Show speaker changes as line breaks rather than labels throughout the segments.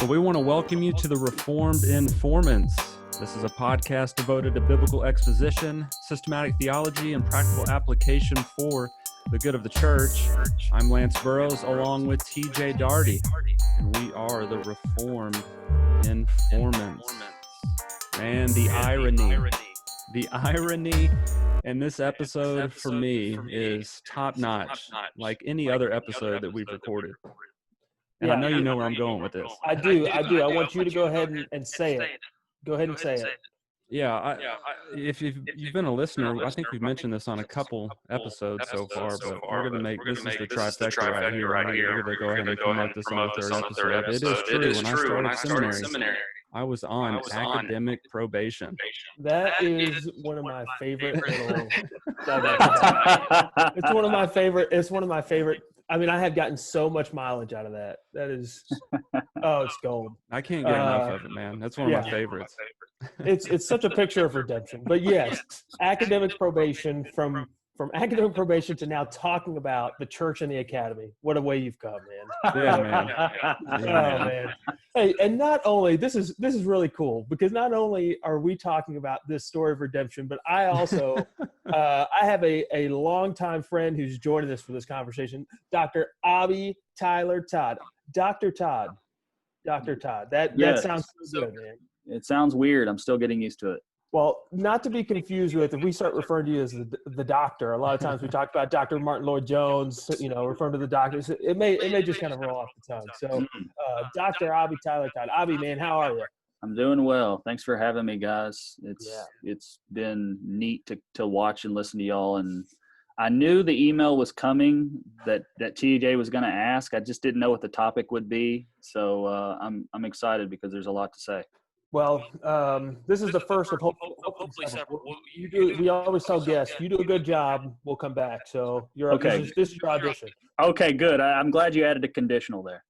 Well, we want to welcome you to the Reformed Informants. This is a podcast devoted to biblical exposition, systematic theology, and practical application for the good of the church. I'm Lance Burrows along with TJ Darty, and we are the Reformed Informants. And the irony in this episode for me is top-notch, like any other episode that we've recorded. And I know you know where I'm going with this.
I do. I want you to go ahead and say it. Go ahead and say it.
Yeah, if you've been a listener, I think we've mentioned this on a couple episodes so far, but we're going to make this is the trifecta right here. We're going to go ahead and promote this on the third episode. It is true. When I started seminary, I was on academic probation.
That is one of my favorite little It's one of my favorite. I mean, I have gotten so much mileage out of that. That is, it's gold.
I can't get enough of it, man. That's one of my favorites.
It's such a picture of redemption. But yes, academic probation, from academic probation to now talking about the church and the academy. What a way you've come, man.
Yeah, man.
Oh, man. Hey, and not only this is really cool because not only are we talking about this story of redemption, but I also I have a longtime friend who's joining us for this conversation, Dr. Obbie Tyler Todd. Dr. Todd. That sounds so good, man.
It sounds weird. I'm still getting used to it.
Well, not to be confused with, if we start referring to you as the doctor, a lot of times we talk about Dr. Martin Lloyd-Jones, referring to the doctors. It may just kind of roll off the tongue. So, Dr. Obbie Tyler Todd. Obbie, man, how are you?
I'm doing well. Thanks for having me, guys. It's been neat to watch and listen to y'all. And I knew the email was coming that TJ was going to ask. I just didn't know what the topic would be. So I'm excited because there's a lot to say.
Well, this is the first of hopefully several. We always tell guests, you do a good job, we'll come back. So you're okay. This is your audition.
Okay, good. I'm glad you added a conditional there.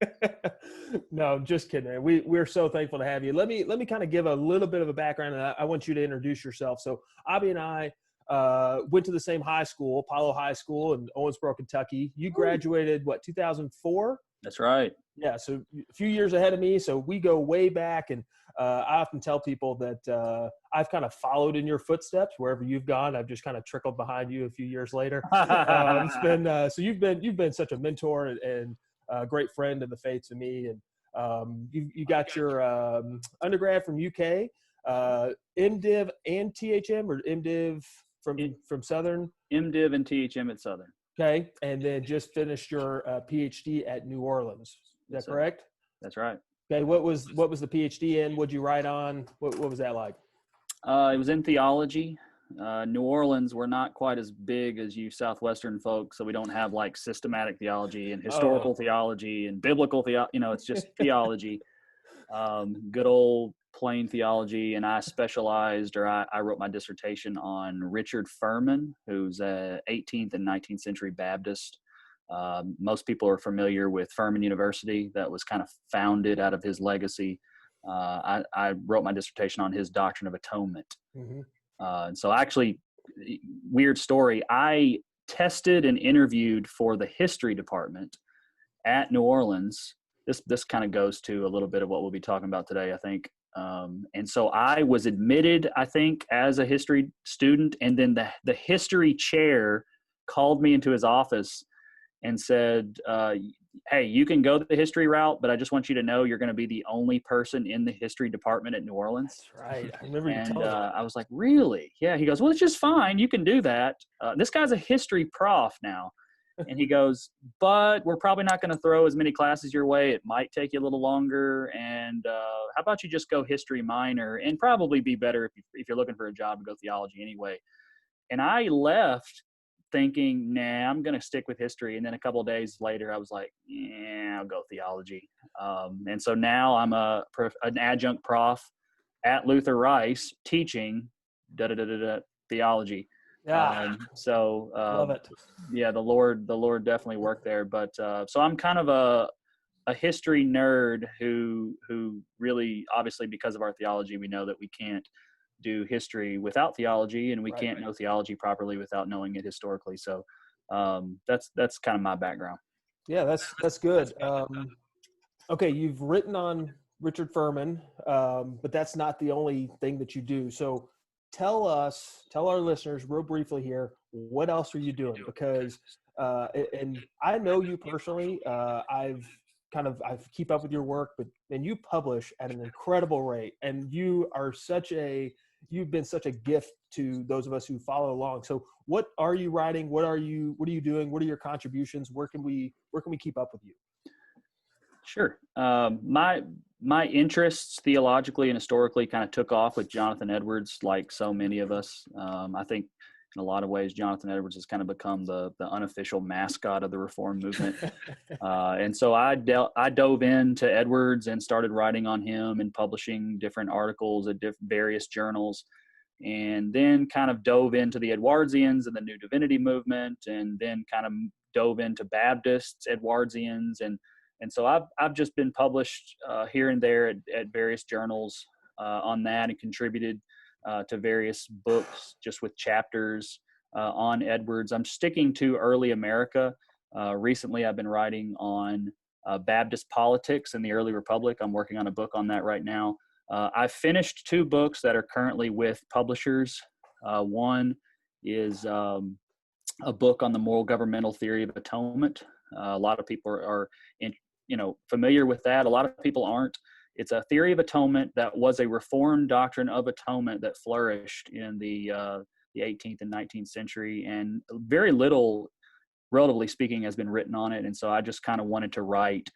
No, just kidding, man. We're so thankful to have you. Let me kind of give a little bit of a background, and I want you to introduce yourself. So Obbie and I went to the same high school, Apollo High School in Owensboro, Kentucky. You graduated, 2004?
That's right.
Yeah, so a few years ahead of me. So we go way back, and I often tell people that I've kind of followed in your footsteps wherever you've gone. I've just kind of trickled behind you a few years later. It's been so you've been such a mentor and a great friend in the faith to me. And you got your undergrad from UK, MDiv and THM, or MDiv from Southern.
MDiv and THM at Southern.
Okay, and then just finished your PhD at New Orleans. Is that correct?
That's right.
Okay, what was the PhD in? What'd you write on? What was that like?
It was in theology. New Orleans, we're not quite as big as you Southwestern folks, so we don't have like systematic theology and historical theology and biblical theology. It's just theology. Good old plain theology, and I wrote my dissertation on Richard Furman, who's a 18th and 19th century Baptist. Most people are familiar with Furman University. That was kind of founded out of his legacy. I wrote my dissertation on his doctrine of atonement. Mm-hmm. And so actually, weird story, I tested and interviewed for the history department at New Orleans. This kind of goes to a little bit of what we'll be talking about today, I think. And so I was admitted, I think, as a history student, and then the history chair called me into his office and said, hey, you can go the history route, but I just want you to know you're going to be the only person in the history department at New Orleans.
That's right. I remember you told me.
I was like, really? Yeah. He goes, well, it's just fine. You can do that. This guy's a history prof now. And he goes, but we're probably not going to throw as many classes your way. It might take you a little longer. And how about you just go history minor, and probably be better if you're looking for a job to go theology anyway. And I left thinking, nah, I'm going to stick with history. And then a couple of days later, I was like, yeah, I'll go theology. And so now I'm an adjunct prof at Luther Rice teaching theology.
Yeah.
Love it. Yeah, the Lord definitely worked there. But so I'm kind of a history nerd who really, obviously, because of our theology, we know that we can't do history without theology, and we can't know theology properly without knowing it historically. So that's kind of my background.
Yeah, that's good. Okay, you've written on Richard Furman, but that's not the only thing that you do. So tell our listeners real briefly here, what else are you doing? Because, and I know you personally, I keep up with your work, and you publish at an incredible rate, and you've been such a gift to those of us who follow along. So what are you writing? What are you doing? What are your contributions? Where can we keep up with you?
Sure. My interests theologically and historically kind of took off with Jonathan Edwards, like so many of us. I think in a lot of ways, Jonathan Edwards has kind of become the unofficial mascot of the Reform movement. And so I dove into Edwards and started writing on him and publishing different articles at various journals, and then kind of dove into the Edwardsians and the New Divinity movement, and then kind of dove into Baptists, Edwardsians, and so I've just been published here and there at various journals on that, and contributed to various books just with chapters on Edwards. I'm sticking to early America. Recently, I've been writing on Baptist politics in the early Republic. I'm working on a book on that right now. I've finished 2 books that are currently with publishers. One is a book on the moral governmental theory of atonement. A lot of people are familiar with that. A lot of people aren't. It's a theory of atonement that was a Reformed doctrine of atonement that flourished in the 18th and 19th century, and very little, relatively speaking, has been written on it. And so I just kind of wanted to write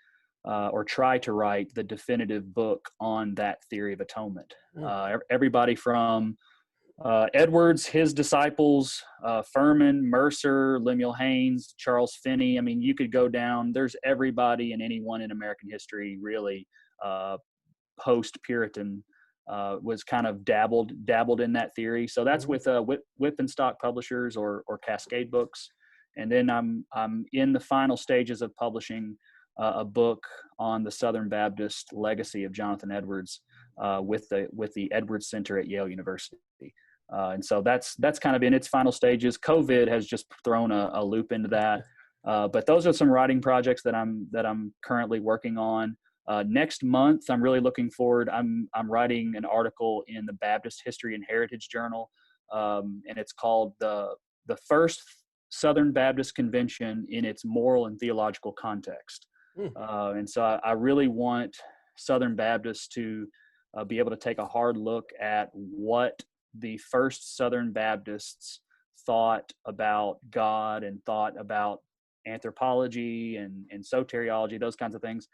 or try to write the definitive book on that theory of atonement. Everybody from Edwards, his disciples, Furman, Mercer, Lemuel Haynes, Charles Finney. I mean, you could go down. There's everybody and anyone in American history, really, post-Puritan, was kind of dabbled in that theory. So that's with Whip and Stock Publishers or Cascade Books. And then I'm in the final stages of publishing a book on the Southern Baptist legacy of Jonathan Edwards with the Edwards Center at Yale University. And so that's kind of in its final stages. COVID has just thrown a loop into that. But those are some writing projects that I'm currently working on. Next month, I'm really looking forward. I'm writing an article in the Baptist History and Heritage Journal, and it's called the First Southern Baptist Convention in its Moral and Theological Context. And so I really want Southern Baptists to be able to take a hard look at what the first Southern Baptists thought about God and thought about anthropology and soteriology, those kinds of things.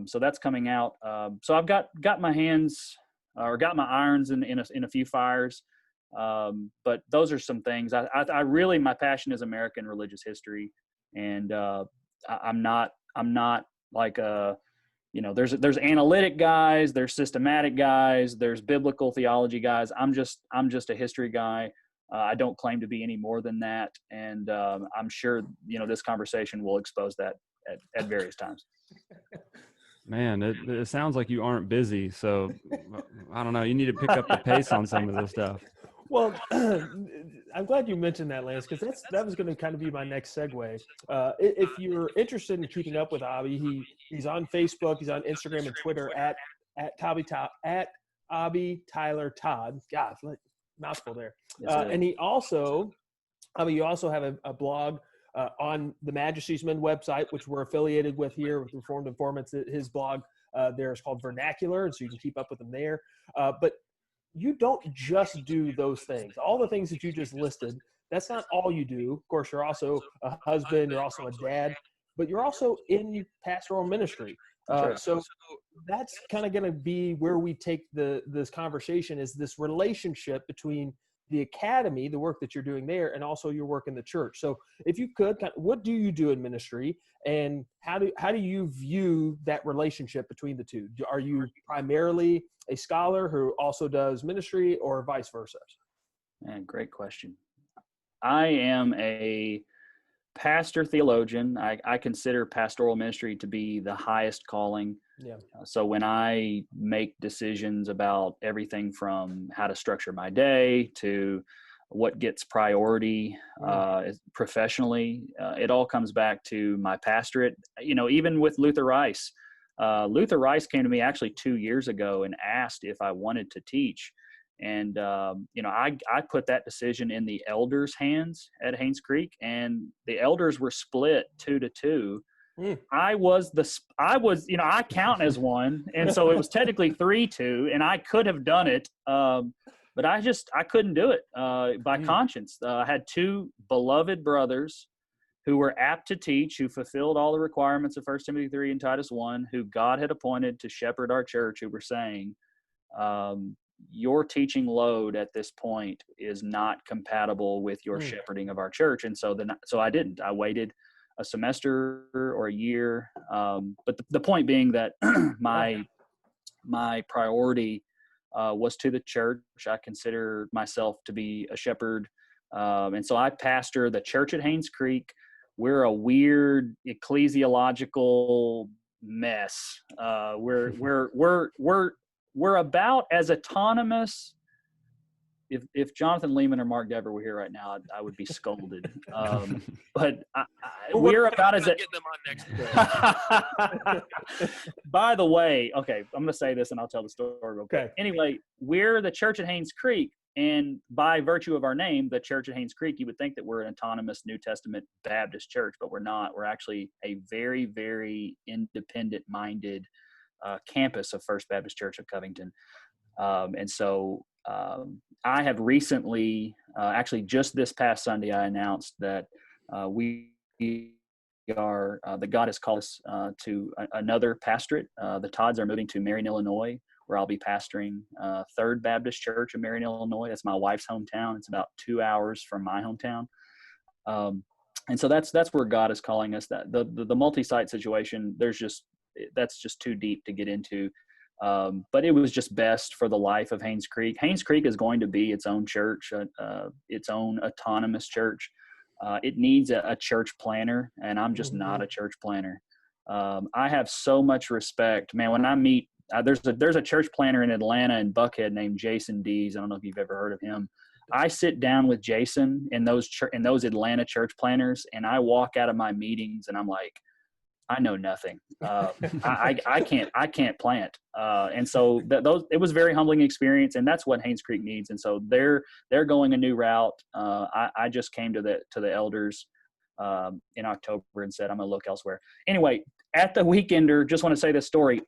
So that's coming out. So I've got my hands or got my irons in a few fires. But those are some things. I really, my passion is American religious history, and I'm not like there's analytic guys, there's systematic guys, there's biblical theology guys. I'm just a history guy. I don't claim to be any more than that, and I'm sure this conversation will expose that at various times.
Man, it sounds like you aren't busy, so I don't know. You need to pick up the pace on some of this stuff.
Well, I'm glad you mentioned that, Lance, because that was going to kind of be my next segue. If you're interested in keeping up with Obbie, he's on Facebook, he's on Instagram and Twitter at Obbie Tyler Todd. God, mouthful there. And you also have a blog on the Majesty's Men website, which we're affiliated with here with Reformed Informants. His blog there is called Vernacular, and so you can keep up with him there. But you don't just do those things. All the things that you just listed, that's not all you do. Of course, you're also a husband, you're also a dad, but you're also in pastoral ministry. So that's kind of going to be where we take this conversation, is this relationship between the academy, the work that you're doing there, and also your work in the church. So if you could, what do you do in ministry, and how do you view that relationship between the two? Are you primarily a scholar who also does ministry, or vice versa?
Man, great question. I am a pastor theologian. I consider pastoral ministry to be the highest calling. Yeah. So when I make decisions about everything from how to structure my day to what gets priority professionally, it all comes back to my pastorate. Even with Luther Rice, Luther Rice came to me actually 2 years ago and asked if I wanted to teach. And, I put that decision in the elders' hands at Haynes Creek, and the elders were split 2-2. I I count as one. And so it was technically 3-2, and I could have done it. But I couldn't do it by conscience. I had two beloved brothers who were apt to teach, who fulfilled all the requirements of 1 Timothy 3 and Titus 1, who God had appointed to shepherd our church, who were saying, your teaching load at this point is not compatible with your shepherding of our church. And so I didn't. I waited a semester or a year. But the point being that my priority was to the church. I consider myself to be a shepherd. And so I pastor the church at Haynes Creek. We're a weird ecclesiological mess. We're about as autonomous. If Jonathan Lehman or Mark Dever were here right now, I would be scolded. But we're about as
getting them on next.
By the way, okay, I'm going to say this and I'll tell the story real quick.
Okay.
Anyway, we're the church at Haynes Creek, and by virtue of our name, the church at Haynes Creek, you would think that we're an autonomous New Testament Baptist church, but we're not. We're actually a very, very independent-minded campus of First Baptist Church of Covington. And so I have recently, actually just this past Sunday, I announced that we are, that God has called us to another pastorate. The Todds are moving to Marion, Illinois, where I'll be pastoring Third Baptist Church in Marion, Illinois. That's my wife's hometown. It's about 2 hours from my hometown. And so that's where God is calling us. That the multi-site situation, that's just too deep to get into. But it was just best for the life of Haynes Creek. Haynes Creek is going to be its own church, its own autonomous church. It needs a church planner, and I'm just not a church planner. I have so much respect, man. When I meet, there's a church planner in Atlanta and Buckhead named Jason Dees. I don't know if you've ever heard of him. I sit down with Jason and those Atlanta church planners, and I walk out of my meetings and I'm like, I know nothing. I can't plant. And so it was a very humbling experience, and that's what Haynes Creek needs. And so they're going a new route. I just came to the elders in October and said, I'm going to look elsewhere. Anyway, at the Weekender, just want to say this story.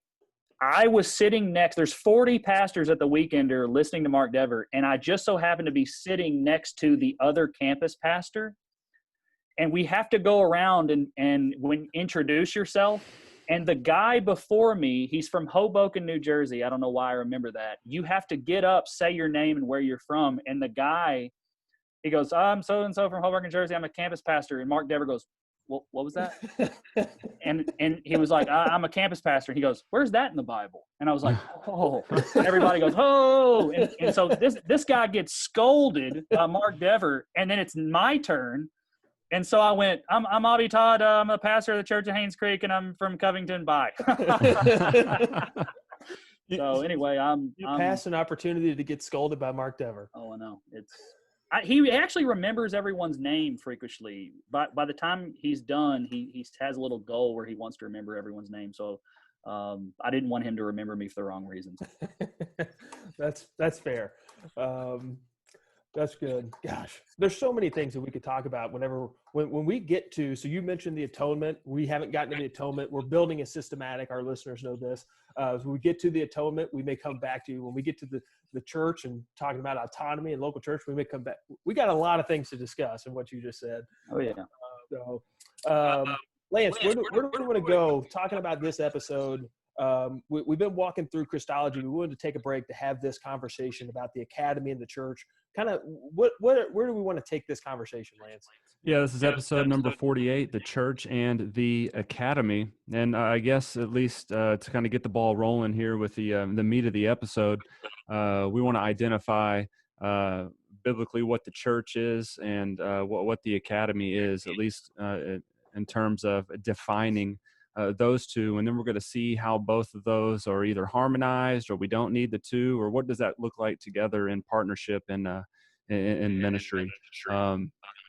I was sitting there's 40 pastors at the Weekender listening to Mark Dever, and I just so happened to be sitting next to the other campus pastor. And we have to go around and when introduce yourself. And the guy before me, he's from Hoboken, New Jersey. I don't know why I remember that. You have to get up, say your name and where you're from. And the guy, he goes, I'm so-and-so from Hoboken, New Jersey. I'm a campus pastor. And Mark Dever goes, what was that? and he was like, I'm a campus pastor. And he goes, where's that in the Bible? And I was like, oh. And everybody goes, oh. And so this guy gets scolded by Mark Dever. And then it's my turn. And so I went, I'm Obbie Todd. I'm a pastor of the church of Haynes Creek, and I'm from Covington. Bye. So anyway,
you passed an opportunity to get scolded by Mark Dever.
Oh, I know. He actually remembers everyone's name frequently. By the time he's done, he has a little goal where he wants to remember everyone's name. So I didn't want him to remember me for the wrong reasons.
That's fair. That's good. Gosh, there's so many things that we could talk about when we get to, so you mentioned the atonement. We haven't gotten to the atonement. We're building a systematic. Our listeners know this. As we get to the atonement, we may come back to you. When we get to the church and talking about autonomy and local church, we may come back. We got a lot of things to discuss in what you just said.
Oh, yeah.
Lance, where do we want to go talking about this episode? We've been walking through Christology. We wanted to take a break to have this conversation about the academy and the church. Kind of where do we want to take this conversation, Lance?
Yeah, this is episode number 48, the church and the academy. And I guess at least to kind of get the ball rolling here with the meat of the episode, we want to identify biblically what the church is and what the academy is, at least in terms of defining those two. And then we're going to see how both of those are either harmonized or we don't need the two, or what does that look like together in partnership and in ministry.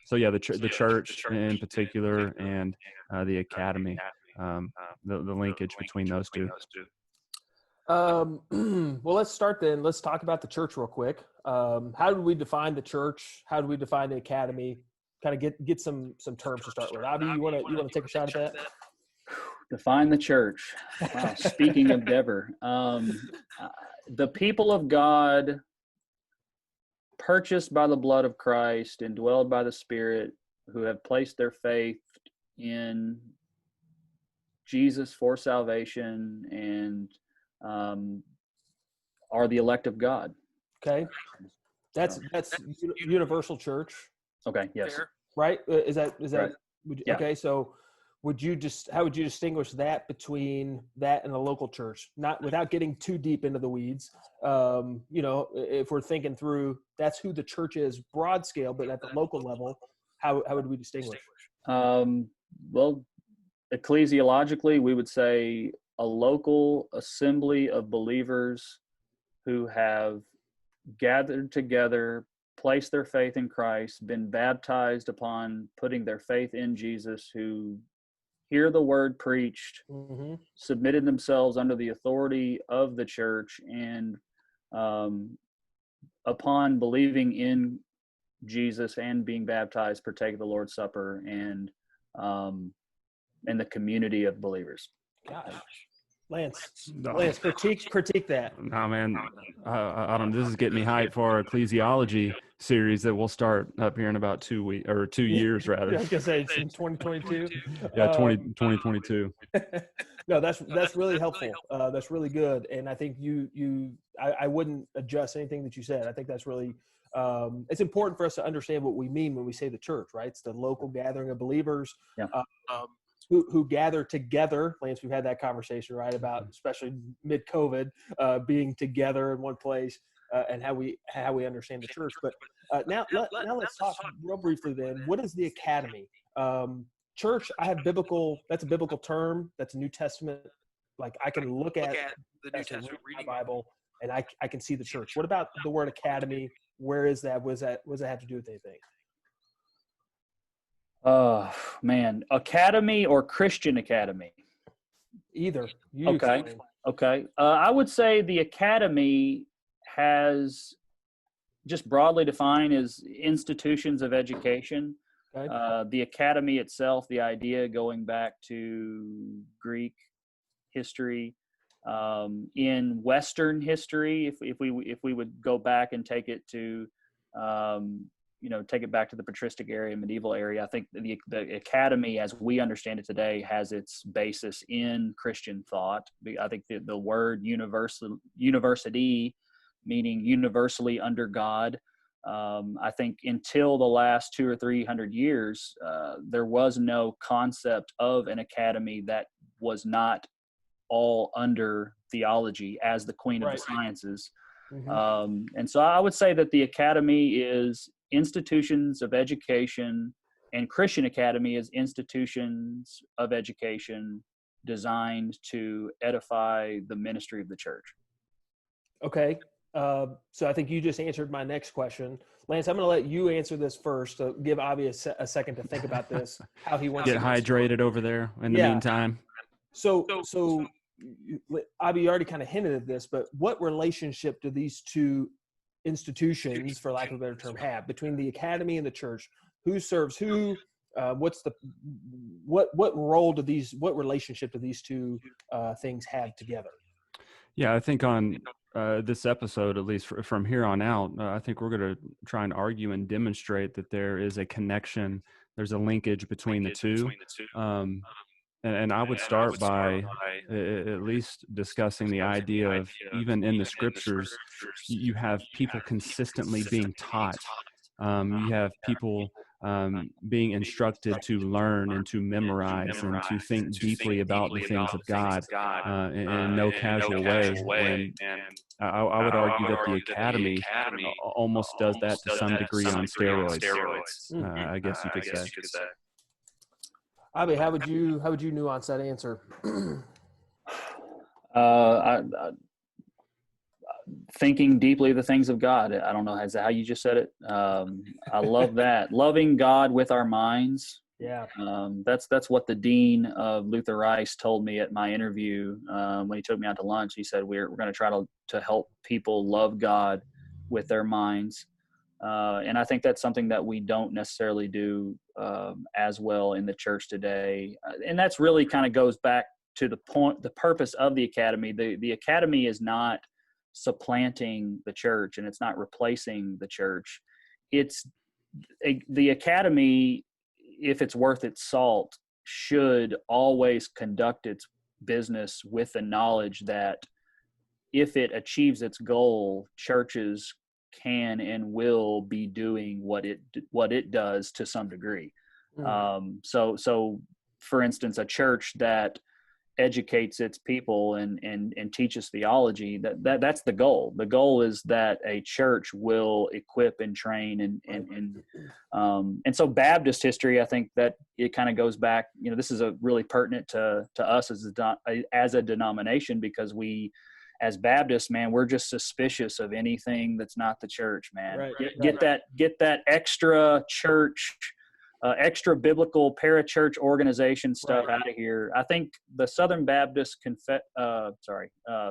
So yeah, the church in particular and the academy. the linkage between those two.
Well, let's start then. Let's talk about the church real quick. How do we define the church? How do we define the academy? Kind of get some terms to start with. Obbie, you want to take a shot at that?
Define the church. Wow. Speaking of Dever, the people of God, purchased by the blood of Christ, indwelled by the Spirit, who have placed their faith in Jesus for salvation and are the elect of God.
Okay, that's universal church.
Okay. Yes.
Right? Is that
Right. Yeah.
Okay? So, how would you distinguish that between that and a local church? Not without getting too deep into the weeds. If we're thinking through, that's who the church is, broad scale, but at the local level, how would we distinguish?
Well, ecclesiologically, we would say a local assembly of believers who have gathered together, placed their faith in Christ, been baptized upon putting their faith in Jesus, who hear the word preached, submitted themselves under the authority of the church, and upon believing in Jesus and being baptized, partake of the Lord's Supper and the community of believers.
Gosh. Lance, critique that.
No, man, I don't. This is getting me hyped for our ecclesiology series that we'll start up here in about 2 weeks or 2 years rather.
I was gonna say it's in 2022.
Yeah, 2022.
No, that's really helpful. That's really good, and I think I wouldn't adjust anything that you said. I think that's really it's important for us to understand what we mean when we say the church, right? It's the local gathering of believers.
Yeah.
Who gather together. Lance, we've had that conversation, right, about especially mid-COVID being together in one place and how we understand the church. But now let's talk real briefly then. What is the academy? Church, that's a biblical term. That's a New Testament. Like I can look at
the New Testament reading
Bible and I can see the church. What about the word academy? Where is that? What does that have to do with anything?
Man, academy or Christian academy?
Either.
Okay. I would say the academy has, just broadly defined, as institutions of education.
Okay.
The academy itself, the idea going back to Greek history, in Western history, if we would go back and take it to take it back to the patristic area, medieval area, I think the academy, as we understand it today, has its basis in Christian thought. I think the word university, meaning universally under God, I think until the last 200 or 300 years, there was no concept of an academy that was not all under theology as the queen of the sciences. Mm-hmm. And so I would say that the academy is institutions of education, and Christian academy is institutions of education designed to edify the ministry of the church.
Okay. So I think you just answered my next question. Lance, I'm going to let you answer this first. Give Obbie a second to think about this, how he wants
to get hydrated over there in the meantime.
So Obbie, you already kind of hinted at this, but what relationship do these two institutions, for lack of a better term, have between the academy and the church? Who serves who? What relationship do these two things have together?
Yeah, I think on this episode, at least from here on out, I think we're going to try and argue and demonstrate that there is a connection. There's a linkage between the two. And I would start by at least discussing the idea of, even in the scriptures, you have people consistently being taught. You have people being instructed to learn and to memorize and to think deeply about the things of God in no casual way. And I would argue that the academy almost does that to some degree on steroids. I guess you could say.
Obbie, how would you nuance that answer?
Thinking deeply the things of God. I don't know, is that how you just said it? I love that. Loving God with our minds,
Yeah.
That's what the dean of Luther Rice told me at my interview when he took me out to lunch. He said we're going to try to help people love God with their minds, and I think that's something that we don't necessarily do as well in the church today. And that's really kind of goes back to the purpose of the academy. The academy is not supplanting the church, and it's not replacing the church. It's the academy, if it's worth its salt, should always conduct its business with the knowledge that if it achieves its goal, churches can and will be doing what it does to some degree. So for instance, a church that educates its people and teaches theology, that's the goal. The goal is that a church will equip and train and so Baptist history, I think that it kind of goes back, this is a really pertinent to us as a denomination, because we, as Baptists, man, we're just suspicious of anything that's not the church, man.
Right.
Get that extra church, extra biblical parachurch organization stuff out of here. I think the Southern Baptist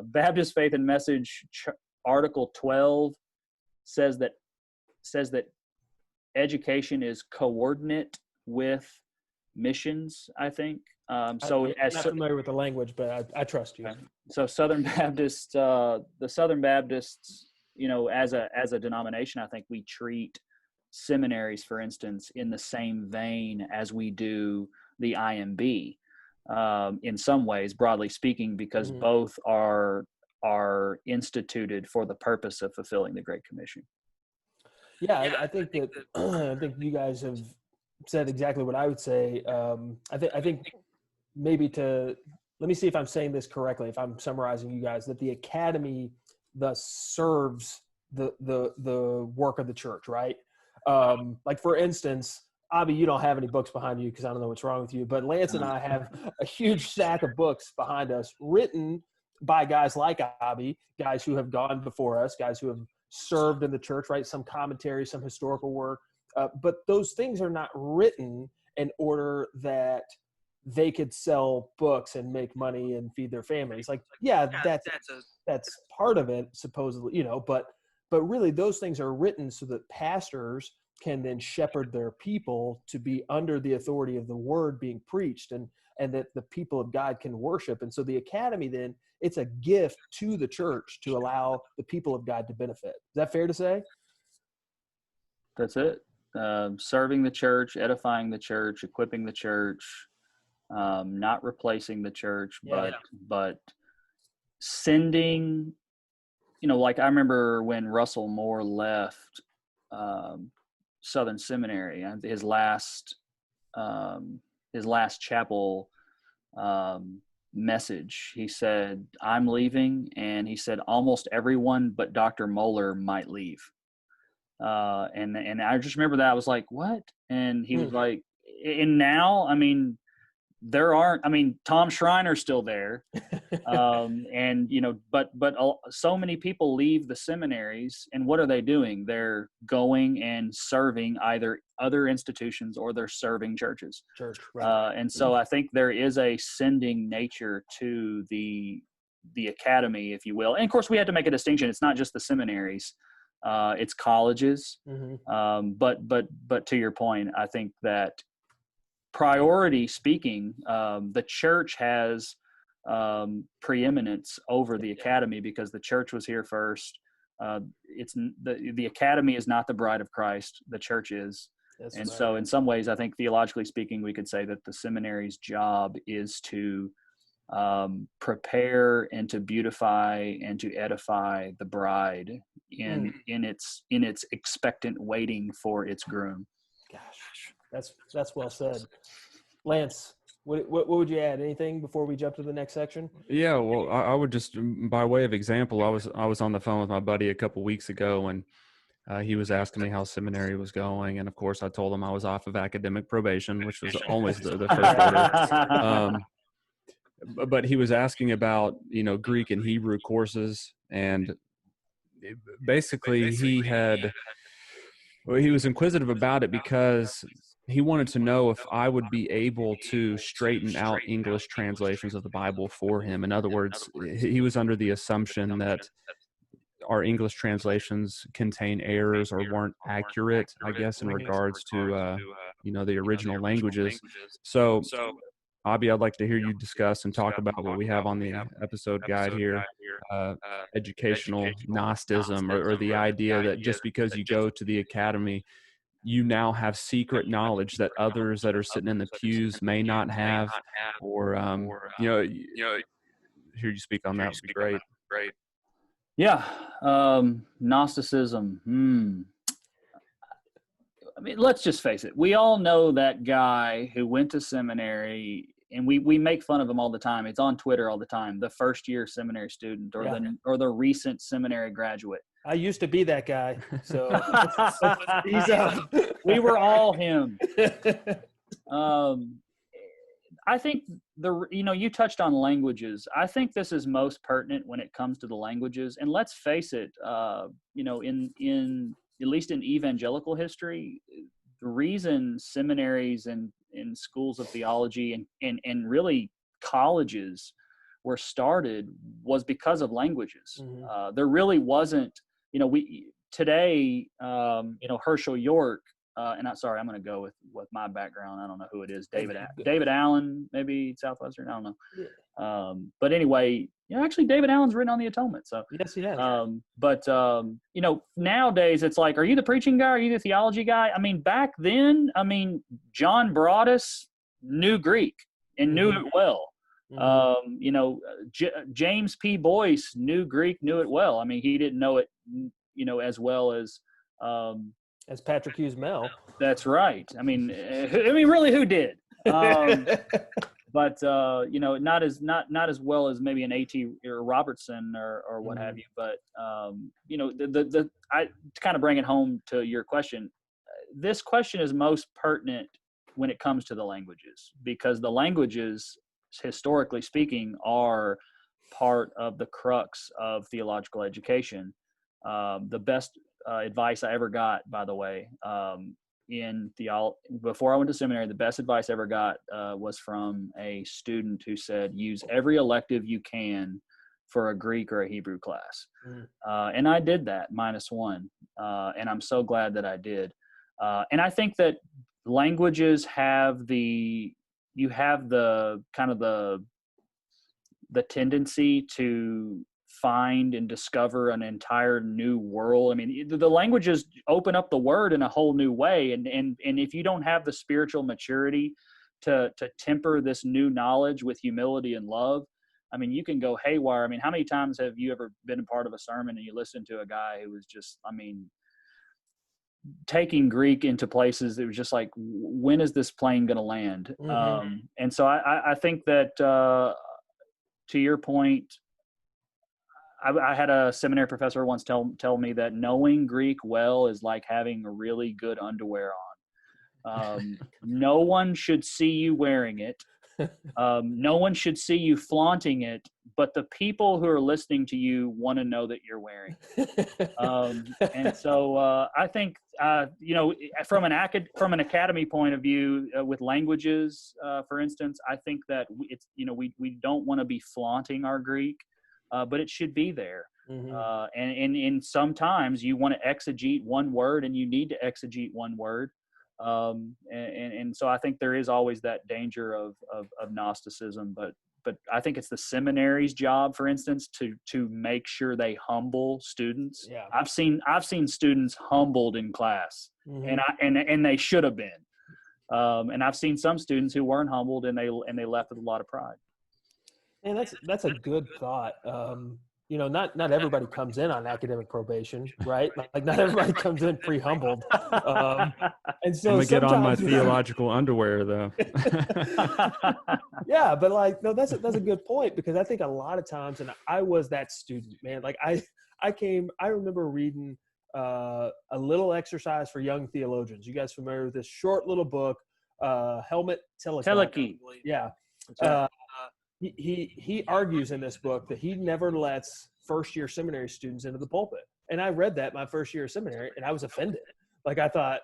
Baptist Faith and Message Article 12 says that education is coordinate with missions, I think.
I'm not familiar with the language, but I trust you.
So Southern Baptists, the Southern Baptists, as a denomination, I think we treat seminaries, for instance, in the same vein as we do the IMB, in some ways, broadly speaking, because both are instituted for the purpose of fulfilling the Great Commission.
Yeah, I think that I think you guys have said exactly what I would say. I think maybe let me see if I'm saying this correctly, if I'm summarizing you guys, that the academy thus serves the work of the church, right? Like for instance, Obbie, you don't have any books behind you because I don't know what's wrong with you, but Lance and I have a huge stack of books behind us written by guys like Obbie, guys who have gone before us, guys who have served in the church, right? Some commentary, some historical work. But those things are not written in order that they could sell books and make money and feed their families. Like, yeah, that's part of it, supposedly, but really those things are written so that pastors can then shepherd their people to be under the authority of the word being preached, and that the people of God can worship. And so the academy, then, it's a gift to the church to allow the people of God to benefit. Is that fair to say?
That's it. Serving the church, edifying the church, equipping the church, not replacing the church, but sending, like I remember when Russell Moore left Southern Seminary, his last chapel message, he said, "I'm leaving," and he said almost everyone but Dr. Moeller might leave. And I just remember that. I was like, what? And he was like, and now, Tom Schreiner's still there. But so many people leave the seminaries, and what are they doing? They're going and serving either other institutions or they're serving churches.
Church, right.
And so I think there is a sending nature to the academy, if you will. And of course we had to make a distinction. It's not just the seminaries. It's colleges. But to your point, I think that priority speaking, the church has preeminence over the academy because the church was here first. It's the academy is not the bride of Christ. The church is. So in some ways, I think theologically speaking, we could say that the seminary's job is to prepare and to beautify and to edify the bride in its expectant waiting for its groom.
Gosh, that's well said. Lance, what would you add? Anything before we jump to the next section?
Yeah, well, I would just, by way of example, I was on the phone with my buddy a couple weeks ago, and he was asking me how seminary was going, and of course I told him I was off of academic probation, which was always the first order. But he was asking about Greek and Hebrew courses, and basically he was inquisitive about it because he wanted to know if I would be able to straighten out English translations of the Bible for him. In other words, he was under the assumption that our English translations contain errors or weren't accurate, I guess, in regards to, the original languages. So, Obbie, I'd like to hear you discuss and talk about what we have on the episode guide here, educational Gnosticism, or the idea that just because you go to the academy, you now have secret knowledge that others that are sitting in the pews may not have, or, hear you speak on that would be great.
Yeah. Gnosticism. I mean, let's just face it. We all know that guy who went to seminary, and we make fun of him all the time. It's on Twitter all the time. The first year seminary student, or the recent seminary graduate.
I used to be that guy, so
we were all him. I think you touched on languages. I think this is most pertinent when it comes to the languages. And let's face it, in at least in evangelical history, the reason seminaries and schools of theology and really colleges were started was because of languages.
Mm-hmm.
There really wasn't, today, Herschel York, and I'm sorry, I'm going to go with my background. I don't know who it is. David Allen, maybe Southwestern. I don't know. Yeah. But anyway, actually David Allen's written on the atonement. So
yes, he has.
But nowadays it's like, are you the preaching guy? Are you the theology guy? I mean, back then, John Broadus knew Greek and knew it well. James P. Boyce knew Greek, knew it well. I mean, he didn't know it, as well as
Patrick Hughes Mell.
That's right. I mean, really, who did? But not as well as maybe an A.T. or Robertson or what have you. But to kind of bring it home to your question, this question is most pertinent when it comes to the languages, because the languages, historically speaking, are part of the crux of theological education. The best advice I ever got, by the way, before I went to seminary, the best advice I ever got was from a student who said, use every elective you can for a Greek or a Hebrew class. And I did that, -1. And I'm so glad that I did. And I think that languages have the tendency to find and discover an entire new world. I mean, the languages open up the word in a whole new way. And if you don't have the spiritual maturity to temper this new knowledge with humility and love, I mean, you can go haywire. I mean, how many times have you ever been a part of a sermon and you listened to a guy who was just, taking Greek into places that was just like, when is this plane going to land?
Mm-hmm.
And so I think that, to your point, I had a seminary professor once tell me that knowing Greek well is like having a really good underwear on. No one should see you wearing it. No one should see you flaunting it, but the people who are listening to you want to know that you're wearing it. And so I think, from an academy point of view, with languages, for instance, I think that we don't want to be flaunting our Greek, but it should be there. Mm-hmm. And sometimes you want to exegete one word, and you need to exegete one word. And so I think there is always that danger of Gnosticism, but I think it's the seminary's job, for instance, to make sure they humble students.
Yeah.
I've seen students humbled in class, mm-hmm. and they should have been. And I've seen some students who weren't humbled, and they left with a lot of pride.
And that's a good thought. Not everybody comes in on academic probation, right? Like not everybody comes in pre-humbled. And so
I'm gonna get on my theological underwear, though.
Yeah, but that's a good point, because I think a lot of times, and I was that student, man. Like I remember reading a little exercise for young theologians. You guys familiar with this short little book, Helmut Teleki? Yeah. He argues in this book that he never lets first-year seminary students into the pulpit. And I read that my first year of seminary, and I was offended. Like, I thought,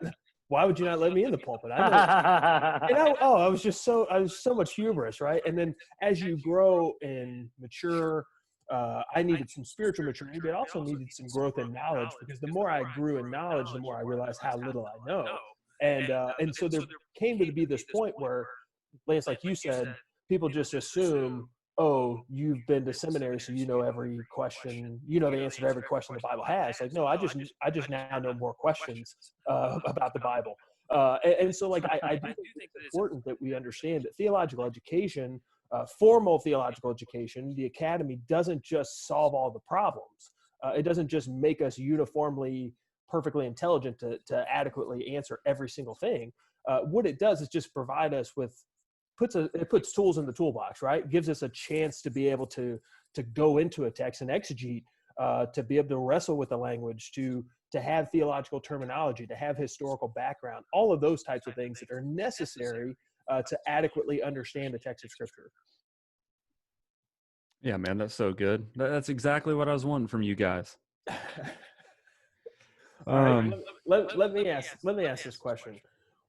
why would you not let me in the pulpit? I know. And I was so much hubris, right? And then as you grow and mature, I needed some spiritual maturity, but also needed some growth in knowledge, because the more I grew in knowledge, the more I realized how little I know. And so there came to be this point where, Lance, like you said, people just assume, oh, you've been to seminary, so you know every question, you know the answer to every question the Bible has. Like, no, I just now know more questions about the Bible. And so, like, I do think it's important that we understand that theological education, formal theological education, the academy, doesn't just solve all the problems. It doesn't just make us uniformly perfectly intelligent to adequately answer every single thing. What it does is just provide us with, it puts tools in the toolbox, right? Gives us a chance to be able to go into a text and exegete, to be able to wrestle with the language, to have theological terminology, to have historical background, all of those types of things that are necessary to adequately understand the text of Scripture.
Yeah, man, that's so good. That's exactly what I was wanting from you guys.
All right, let me ask this question.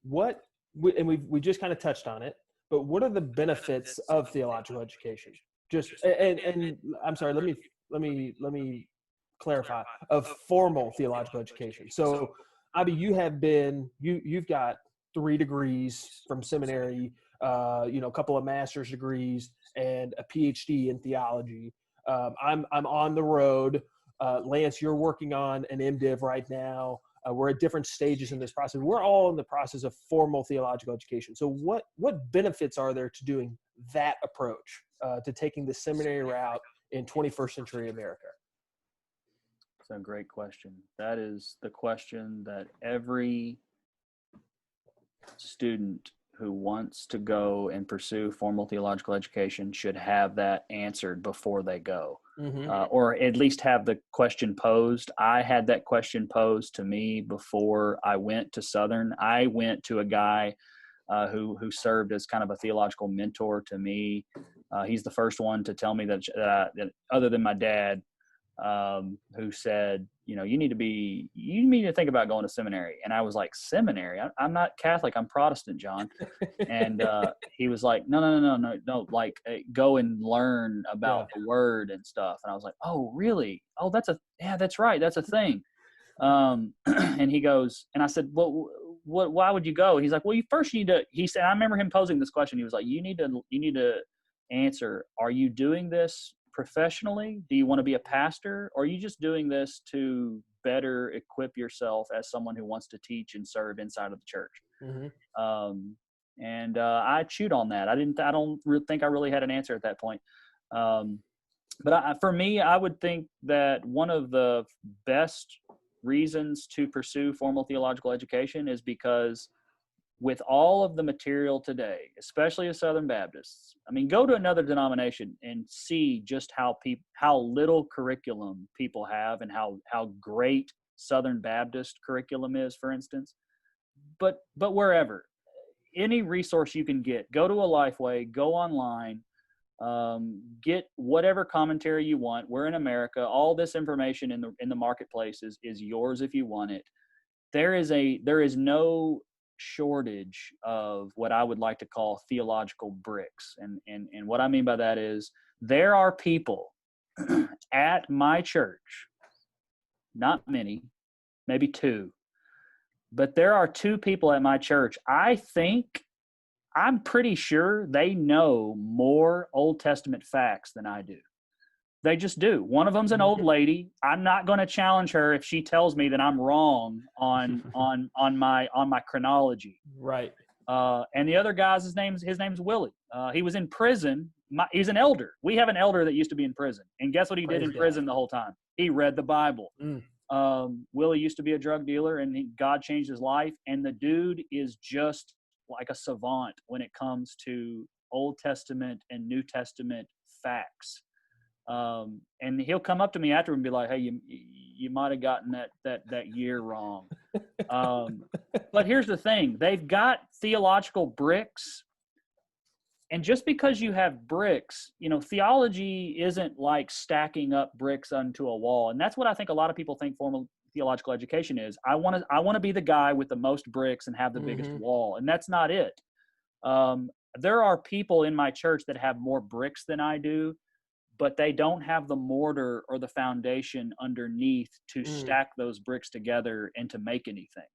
We just kind of touched on it, but what are the benefits of theological education? Just and I'm sorry, let me clarify, of formal theological education. So, Obbie, you've got 3 degrees from seminary, a couple of master's degrees and a PhD in theology. I'm on the road. Lance, you're working on an MDiv right now. We're at different stages in this process. We're all in the process of formal theological education. So what benefits are there to doing that approach, to taking the seminary route in 21st century America?
That's a great question. That is the question that every student who wants to go and pursue formal theological education should have that answered before they go.
Mm-hmm.
Or at least have the question posed. I had that question posed to me before I went to Southern. I went to a guy who served as kind of a theological mentor to me. He's the first one to tell me that other than my dad, who said, you need to think about going to seminary. And I was like, seminary? I'm not Catholic. I'm Protestant, John. And he was like, no, like go and learn about the word and stuff. And I was like, oh, really? Oh, that's right. That's a thing. And he goes, and I said, well, why would you go? He's like, well, he said, I remember him posing this question. He was like, you need to answer, are you doing this professionally? Do you want to be a pastor? Or are you just doing this to better equip yourself as someone who wants to teach and serve inside of the church?
Mm-hmm.
And I chewed on that. I don't think I really had an answer at that point. But for me, I would think that one of the best reasons to pursue formal theological education is because with all of the material today, especially as Southern Baptists, I mean, go to another denomination and see just how little curriculum people have and how great Southern Baptist curriculum is, for instance. But wherever, any resource you can get, go to a Lifeway, go online, get whatever commentary you want. We're in America. All this information in the marketplace is yours if you want it. There is no shortage of what I would like to call theological bricks. And what I mean by that is there are people at my church, not many, maybe 2, but there are 2 people at my church. I'm pretty sure they know more Old Testament facts than I do. They just do. One of them's an old lady. I'm not going to challenge her if she tells me that I'm wrong on my chronology.
Right.
And the other guy's his name's Willie. He was in prison. He's an elder. We have an elder that used to be in prison. And guess what he did in prison the whole time? He read the Bible. Willie used to be a drug dealer, and God changed his life. And the dude is just like a savant when it comes to Old Testament and New Testament facts. And he'll come up to me after and be like, hey, you might have gotten that year wrong. But here's the thing. They've got theological bricks And just because you have bricks, theology isn't like stacking up bricks onto a wall. And that's what I think a lot of people think formal theological education is. I want to be the guy with the most bricks and have the biggest wall. And that's not it. There are people in my church that have more bricks than I do, but they don't have the mortar or the foundation underneath to stack those bricks together and to make anything.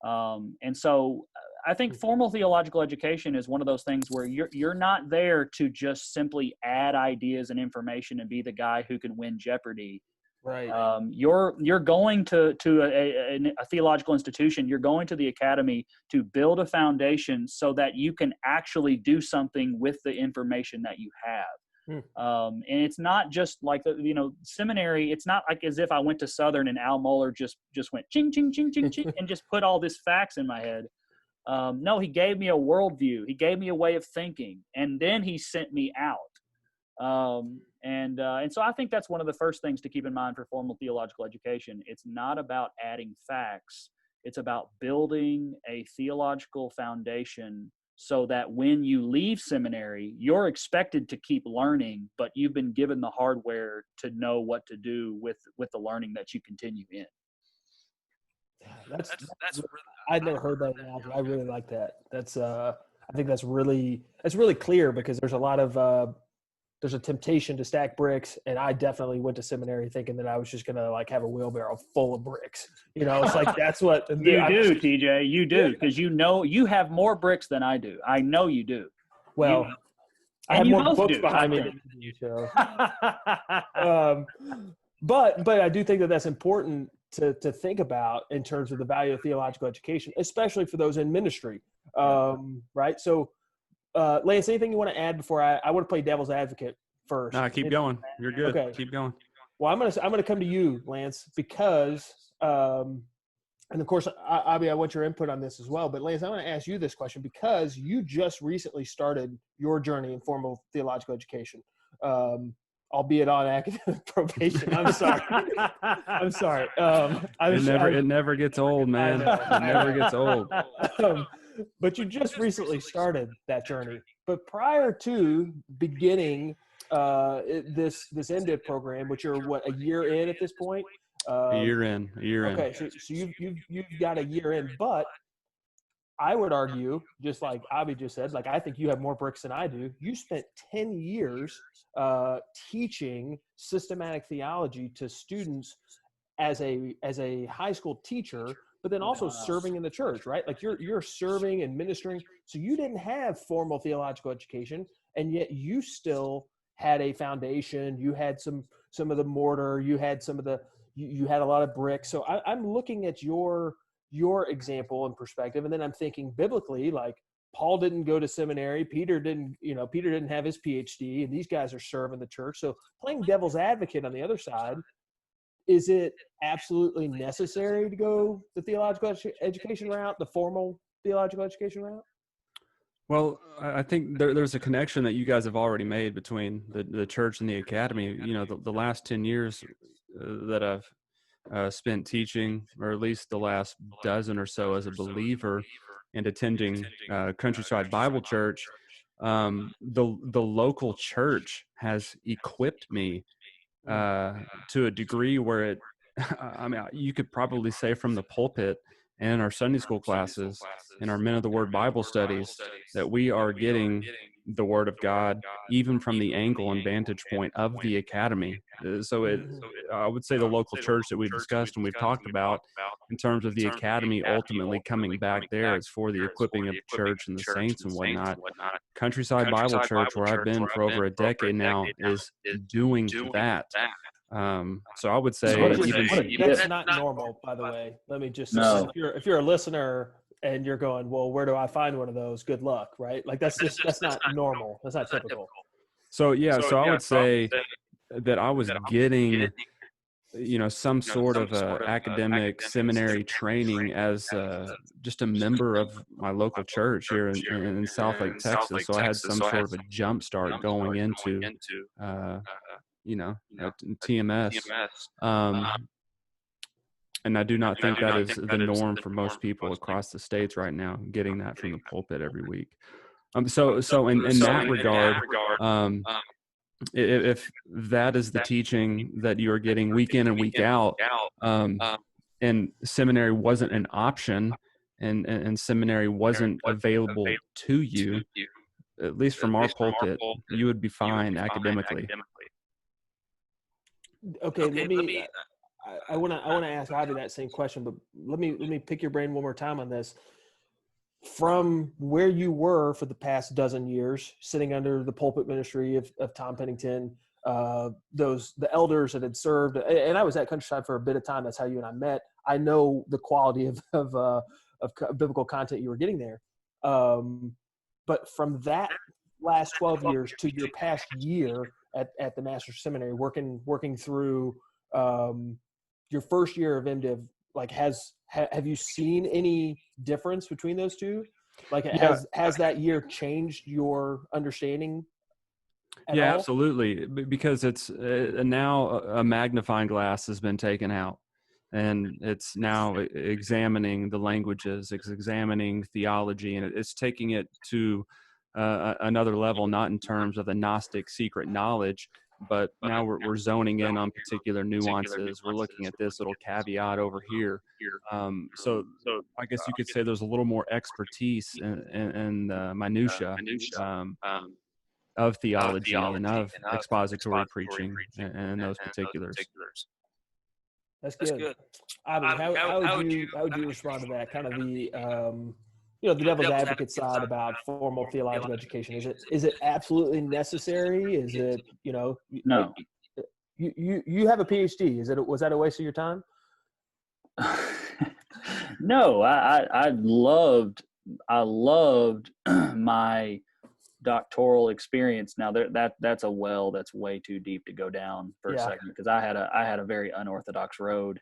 And so I think formal theological education is one of those things where you're not there to just simply add ideas and information and be the guy who can win Jeopardy.
Right.
You're going to a theological institution. You're going to the academy to build a foundation so that you can actually do something with the information that you have. And it's not just like seminary. It's not like as if I went to Southern and Al Mohler just went ching ching ching ching ching and just put all this facts in my head. No, he gave me a worldview. He gave me a way of thinking, and then he sent me out. And so I think that's one of the first things to keep in mind for formal theological education. It's not about adding facts. It's about building a theological foundation so that when you leave seminary, you're expected to keep learning, but you've been given the hardware to know what to do with the learning that you continue in.
That's I'd never heard that analogy. I really like that. That's I think that's really clear, because there's a lot of there's a temptation to stack bricks, and I definitely went to seminary thinking that I was just gonna like have a wheelbarrow full of bricks. It's like that's what
you do, TJ. You do, because you have more bricks than I do. I know you do.
Well, I have more books behind me than you do. But I do think that that's important to think about in terms of the value of theological education, especially for those in ministry. Right. So, Lance, anything you want to add before I want to play devil's advocate first?
No, keep going. You're good.
Okay.
Keep going.
Well, I'm gonna come to you, Lance, because and of course, Obbie, I want your input on this as well. But Lance, I want to ask you this question because you just recently started your journey in formal theological education, albeit on academic probation. I'm sorry. I'm sorry.
It never gets old, man. It never gets old.
But you just recently started that journey. But prior to beginning this MDiv program, which you're a year in at this point?
A year in.
Okay, so you've got a year in, but I would argue, just like Obbie just said, like I think you have more bricks than I do. You spent 10 years teaching systematic theology to students as a high school teacher, but then also serving in the church, right? Like you're serving and ministering. So you didn't have formal theological education, and yet you still had a foundation. You had some of the mortar. You had you had a lot of bricks. So I'm looking at your example and perspective, and then I'm thinking biblically, like Paul didn't go to seminary, Peter didn't have his PhD, and these guys are serving the church. So playing devil's advocate on the other side, is it absolutely necessary to go the theological education route, the formal theological education route?
Well, I think there's a connection that you guys have already made between the church and the academy. The last 10 years that I've spent teaching, or at least the last dozen or so as a believer and attending Countryside Bible Church, the local church has equipped me to a degree where it, I mean, you could probably say from the pulpit and in our Sunday school classes, in our Men of the Word Bible studies, that we are getting the Word of God, even from the angle and vantage point of the academy. I would say the local church that we've discussed and we've talked about in terms of the academy ultimately coming back there, it's for the equipping of the church and the saints and whatnot. Countryside Bible Church, where I've been for over a decade now, is doing that. So I would say
that's not normal, by the way. Let me just say, if you're a listener and you're going, well, where do I find one of those? Good luck, right? Like that's not normal. That's not typical.
So I would say that I was getting, some sort of academic seminary training as just a member of my local church here in South Lake, Texas. So I had some sort of a jump start going into, TMS. And I do not think that is the norm for most people across the states right now, getting that from the pulpit every week. So in that regard, if that is the teaching that you are getting week in and week out, and seminary wasn't an option, and seminary wasn't available to you, at least from our pulpit, you would be fine academically.
Okay, let me. I want to ask Obbie that same question, but let me pick your brain one more time on this. From where you were for the past dozen years, sitting under the pulpit ministry of Tom Pennington, the elders that had served, and I was at Countryside for a bit of time. That's how you and I met. I know the quality of biblical content you were getting there. But from that last 12 years to your past year at the Master's Seminary, working through your first year of MDiv, like have you seen any difference between those two? Like has that year changed your understanding at all?
Absolutely. Because it's now a magnifying glass has been taken out, and it's now examining the languages, it's examining theology, and it's taking it to another level, not in terms of the Gnostic secret knowledge, but now we're zoning in on particular nuances. We're looking at this little caveat over here. So I guess you could say there's a little more expertise in minutia of theology and of expository preaching and those particulars.
That's good. Obbie, how would you respond to that? Kind of the the devil's advocate side about formal theological education. Is it absolutely necessary? Is it
No.
You have a PhD. Was that a waste of your time?
No, I loved my doctoral experience. Now that's a well that's way too deep to go down for a second, because I had a very unorthodox road.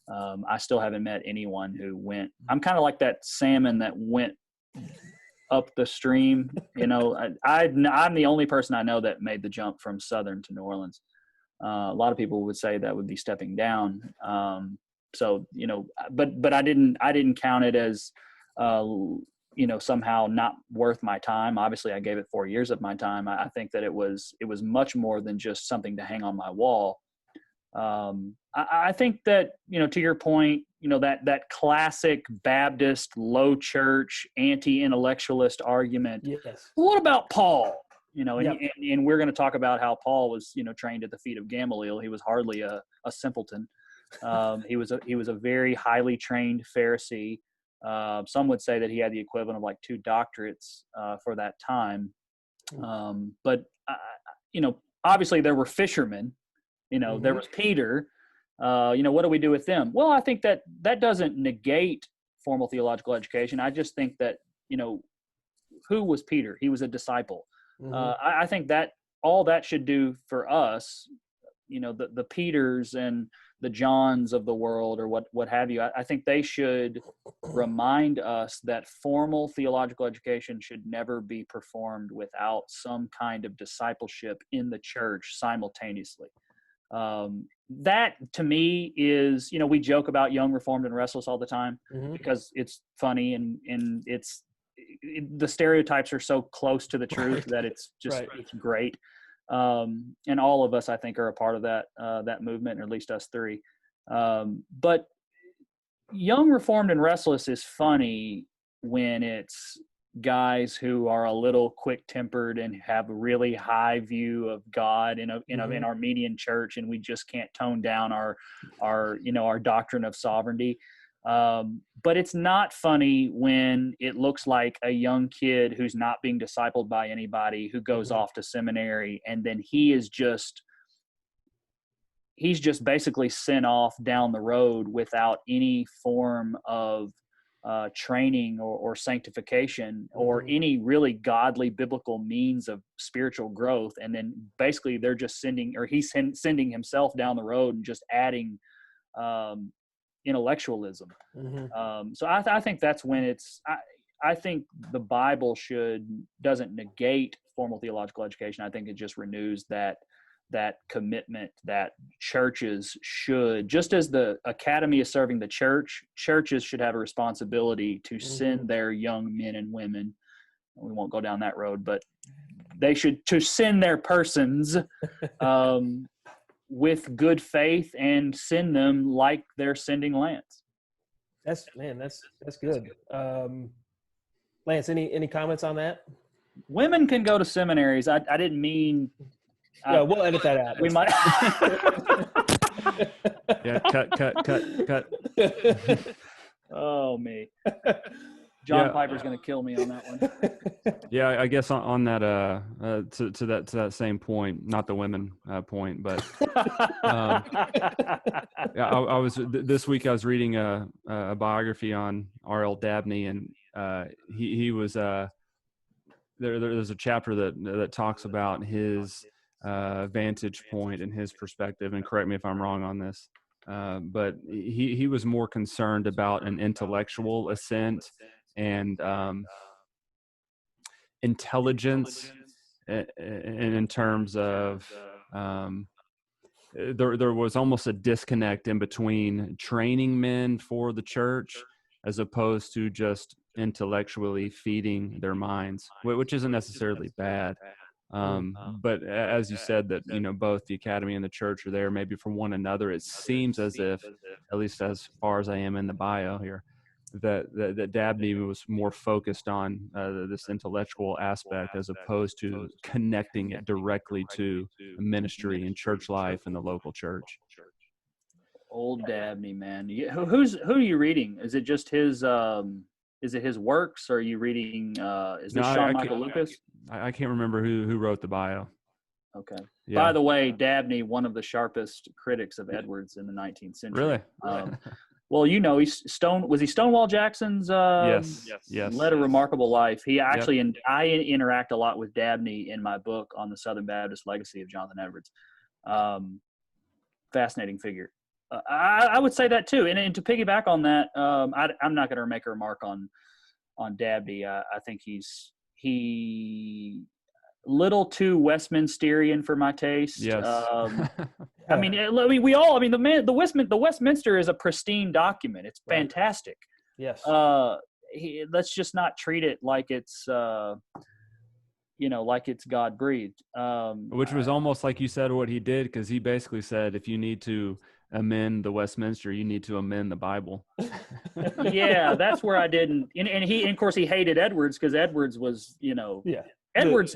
I still haven't met anyone who went. I'm kind of like that salmon that went up the stream. I'm the only person I know that made the jump from Southern to New Orleans. A lot of people would say that would be stepping down. But I didn't count it as, somehow not worth my time. Obviously I gave it 4 years of my time. I think that it was much more than just something to hang on my wall. I think that, to your point, that classic Baptist, low church, anti-intellectualist argument.
Yes.
What about Paul?
Yep.
And we're going to talk about how Paul was, trained at the feet of Gamaliel. He was hardly a simpleton. He was a very highly trained Pharisee. Some would say that he had the equivalent of like 2 doctorates for that time. But obviously there were fishermen. There was Peter. What do we do with them? Well, I think that doesn't negate formal theological education. I just think that, who was Peter? He was a disciple. I think that all that should do for us, the Peters and the Johns of the world, or what have you, I think they should remind us that formal theological education should never be performed without some kind of discipleship in the church simultaneously. That to me is, we joke about young, reformed, and restless all the time because it's funny and the stereotypes are so close to the truth that it's just, it's great. And all of us, I think, are a part of that movement, or at least us 3. But young, reformed, and restless is funny when it's guys who are a little quick-tempered and have a really high view of God in our median church, and we just can't tone down our doctrine of sovereignty. But it's not funny when it looks like a young kid who's not being discipled by anybody, who goes off to seminary, and then he's just basically sent off down the road without any form of training or sanctification or any really godly biblical means of spiritual growth. And then basically they're just he's sending himself down the road and just adding intellectualism. So I think that's when I think the Bible doesn't negate formal theological education. I think it just renews that commitment that churches should, just as the academy is serving the church, churches should have a responsibility to send their young men and women we won't go down that road, but they should to send their persons with good faith and send them like they're sending Lance.
That's good. Lance, any comments on that?
Women can go to seminaries. I didn't mean.
Yeah, we'll edit that out.
We might.
Yeah, cut.
Oh, me. John
Yeah.
Piper's going to kill me on that one.
Yeah, I guess on that to that same point, not the women point, but yeah, I was this week I was reading a biography on R.L. Dabney, and he was there's a chapter that talks about his vantage point and his perspective, and correct me if I'm wrong on this, but he was more concerned about an intellectual ascent and intelligence, and in terms of there was almost a disconnect in between training men for the church as opposed to just intellectually feeding their minds, which isn't necessarily bad. But as you said, that both the academy and the church are there maybe for one another. It seems as if, at least as far as I am in the bio here, that Dabney was more focused on this intellectual aspect as opposed to connecting it directly to ministry and church life in the local church.
Old Dabney, man. Who are you reading? Is it just his? Is it his works? Or are you reading? Is this Sean Michael Lucas?
I can't remember who wrote the bio.
Okay.
Yeah.
By the way, Dabney, one of the sharpest critics of Edwards in the 19th century.
Really?
Well, was he Stonewall Jackson's
Yes.
led a remarkable life. He actually, and I interact a lot with Dabney in my book on the Southern Baptist legacy of Jonathan Edwards. Fascinating figure. I would say that too. And to piggyback on that, I'm not going to make a remark on Dabney. I think he little too Westminsterian for my taste.
Yes.
I mean, the Westminster is a pristine document. It's fantastic.
Yes.
Let's just not treat it like it's, like it's God breathed.
Which was almost like you said what he did, because he basically said, if you need to amend the Westminster, you need to amend the Bible.
Yeah, that's where I didn't. And of course, he hated Edwards because Edwards was, Edwards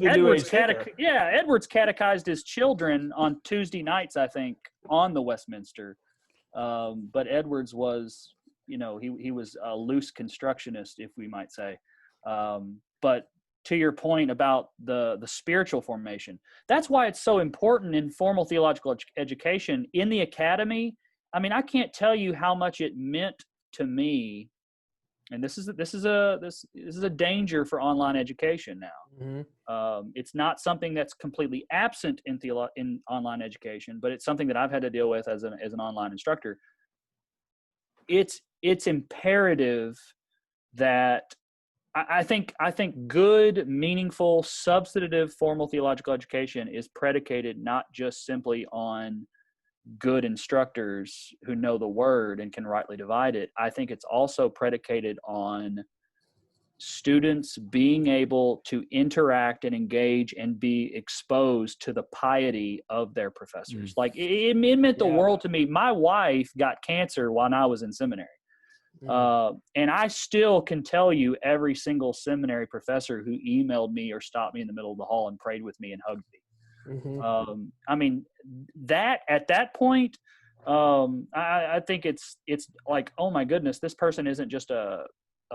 catechized his children on Tuesday nights, I think, on the Westminster. But Edwards was, he was a loose constructionist, if we might say. But to your point about the spiritual formation, that's why it's so important in formal theological education in the academy. I mean, I can't tell you how much it meant to me. And this is a danger for online education now. Mm-hmm. It's not something that's completely absent in online education, but it's something that I've had to deal with as an online instructor. It's imperative that I think good, meaningful, substantive formal theological education is predicated not just simply on good instructors who know the word and can rightly divide it. I think it's also predicated on students being able to interact and engage and be exposed to the piety of their professors. Like it meant the world to me. My wife got cancer when I was in seminary. And I still can tell you every single seminary professor who emailed me or stopped me in the middle of the hall and prayed with me and hugged me. Mm-hmm. I mean, that at that point, I think it's like, oh my goodness, this person isn't just a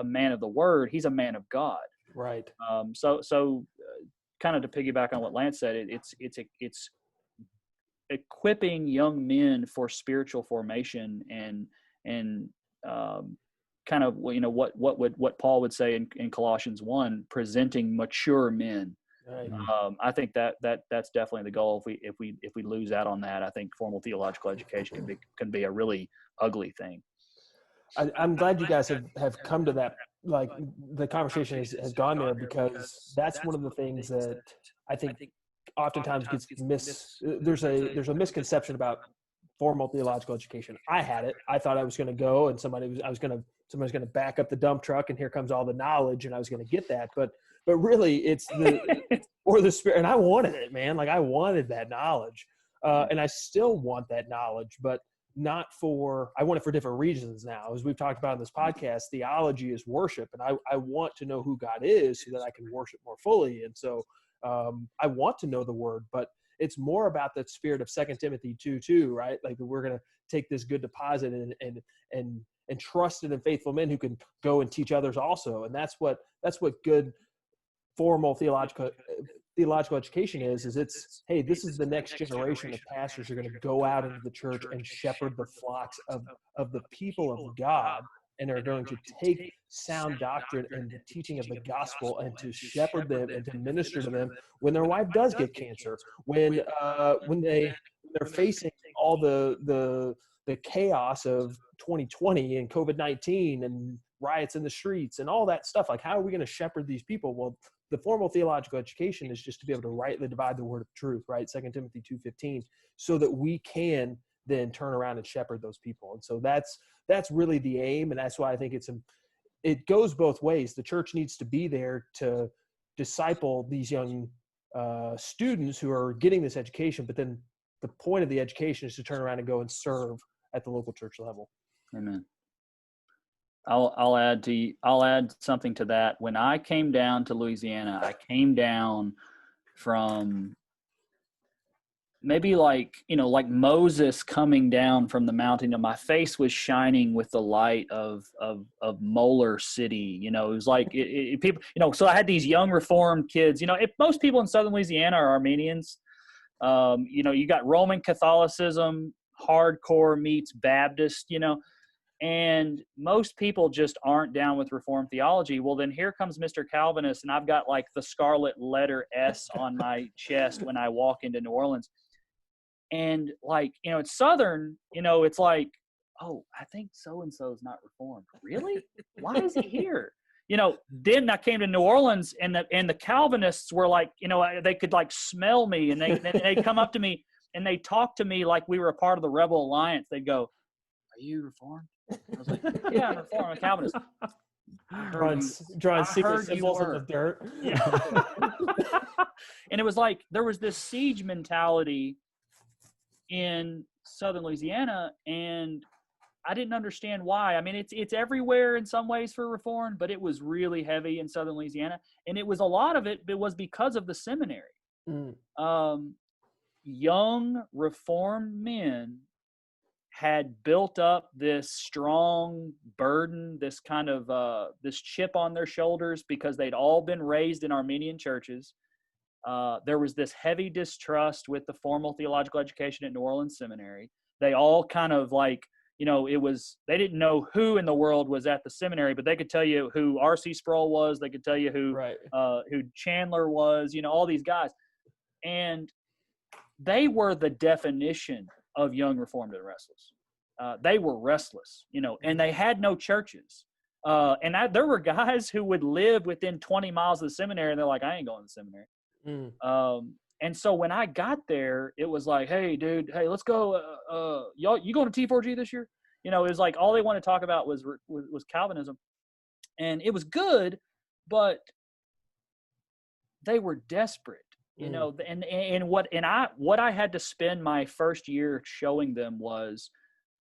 man of the word; he's a man of God.
Right.
So kind of to piggyback on what Lance said, it's equipping young men for spiritual formation and kind of what Paul would say in Colossians 1, presenting mature men. Right. I think that's definitely the goal. If we lose out on that, I think formal theological education can be a really ugly thing.
I'm glad you guys have come to that. Like the conversation has gone there, because that's one of the things that I think oftentimes gets there's a misconception about formal theological education. I had it. I thought I was going to go and somebody's going to back up the dump truck and here comes all the knowledge and I was going to get that. But but really it's or the Spirit. And I wanted it, man. Like I wanted that knowledge. And I still want that knowledge, but I want it for different reasons now. As we've talked about in this podcast, theology is worship. And I want to know who God is so that I can worship more fully. And so I want to know the word, but it's more about that spirit of 2 Timothy 2:2, right? Like we're going to take this good deposit and trust it in faithful men who can go and teach others also. And that's what good formal theological education is it's, hey, this is the next generation of pastors who are going to go out into the church and shepherd the flocks of the people of God, and are going to take sound doctrine and the teaching of the gospel and to shepherd them and to minister to them when their wife does get cancer, when they're facing all the chaos of 2020 and COVID-19 and riots in the streets and all that stuff. Like, how are we going to shepherd these people? Well, the formal theological education is just to be able to rightly divide the word of truth, right? 2 Timothy 2:15, so that we can then turn around and shepherd those people. And so that's really the aim. And that's why I think it goes both ways. The church needs to be there to disciple these young students who are getting this education, but then the point of the education is to turn around and go and serve at the local church level.
Amen. I'll add something to that. When I came down to Louisiana, I came down from maybe like Moses coming down from the mountain. My face was shining with the light of Molar City. It was like people. So I had these young Reformed kids. If most people in Southern Louisiana are Armenians, you got Roman Catholicism, hardcore meets Baptist. And most people just aren't down with Reformed theology. Well, then here comes Mr. Calvinist, and I've got like the scarlet letter S on my chest when I walk into New Orleans. And like, it's Southern, it's like, oh, I think so-and-so is not Reformed. Really? Why is he here? Then I came to New Orleans, and the Calvinists were like, they could like smell me, and they'd come up to me and they talk to me like we were a part of the Rebel Alliance. They'd go, "Are you Reformed?" I was like, "Yeah, I'm Reformed. I'm a Calvinist."
Drawing secret symbols in the dirt.
Yeah. And it was like there was this siege mentality in Southern Louisiana, and I didn't understand why. I mean, it's everywhere in some ways for Reformed, but it was really heavy in Southern Louisiana, and it was a lot of it was because of the seminary. Young Reformed men had built up this strong burden, this kind of this chip on their shoulders because they'd all been raised in Armenian churches. There was this heavy distrust with the formal theological education at New Orleans Seminary. They all kind of like, they didn't know who in the world was at the seminary, but they could tell you who R.C. Sproul was. They could tell you who Chandler was, all these guys. And they were the definition of young Reformed and restless. They were restless, and they had no churches. And there were guys who would live within 20 miles of the seminary, and they're like, I ain't going to the seminary. And so when I got there, it was like, hey, dude, hey, let's go. You going to T4G this year? It was like all they wanted to talk about was Calvinism. And it was good, but they were desperate. What I had to spend my first year showing them was,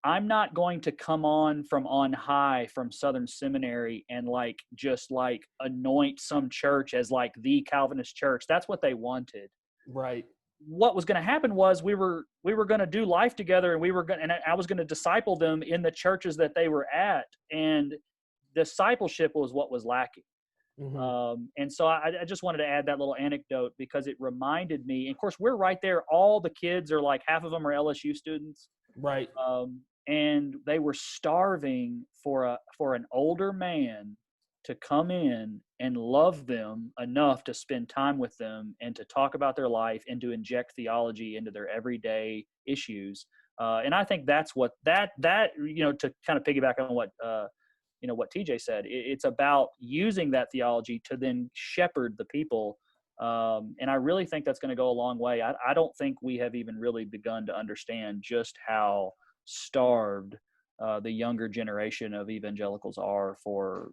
I'm not going to come on from on high from Southern Seminary and just anoint some church as like the Calvinist church. That's what they wanted.
Right.
What was going to happen was we were going to do life together, and I was going to disciple them in the churches that they were at, and discipleship was what was lacking. And so I just wanted to add that little anecdote because it reminded me, and of course we're right there. All the kids are like, half of them are LSU students.
Right.
And they were starving for an older man to come in and love them enough to spend time with them and to talk about their life and to inject theology into their everyday issues. And I think that's what to kind of piggyback on what TJ said, it's about using that theology to then shepherd the people. And I really think that's going to go a long way. I don't think we have even really begun to understand just how starved the younger generation of evangelicals are for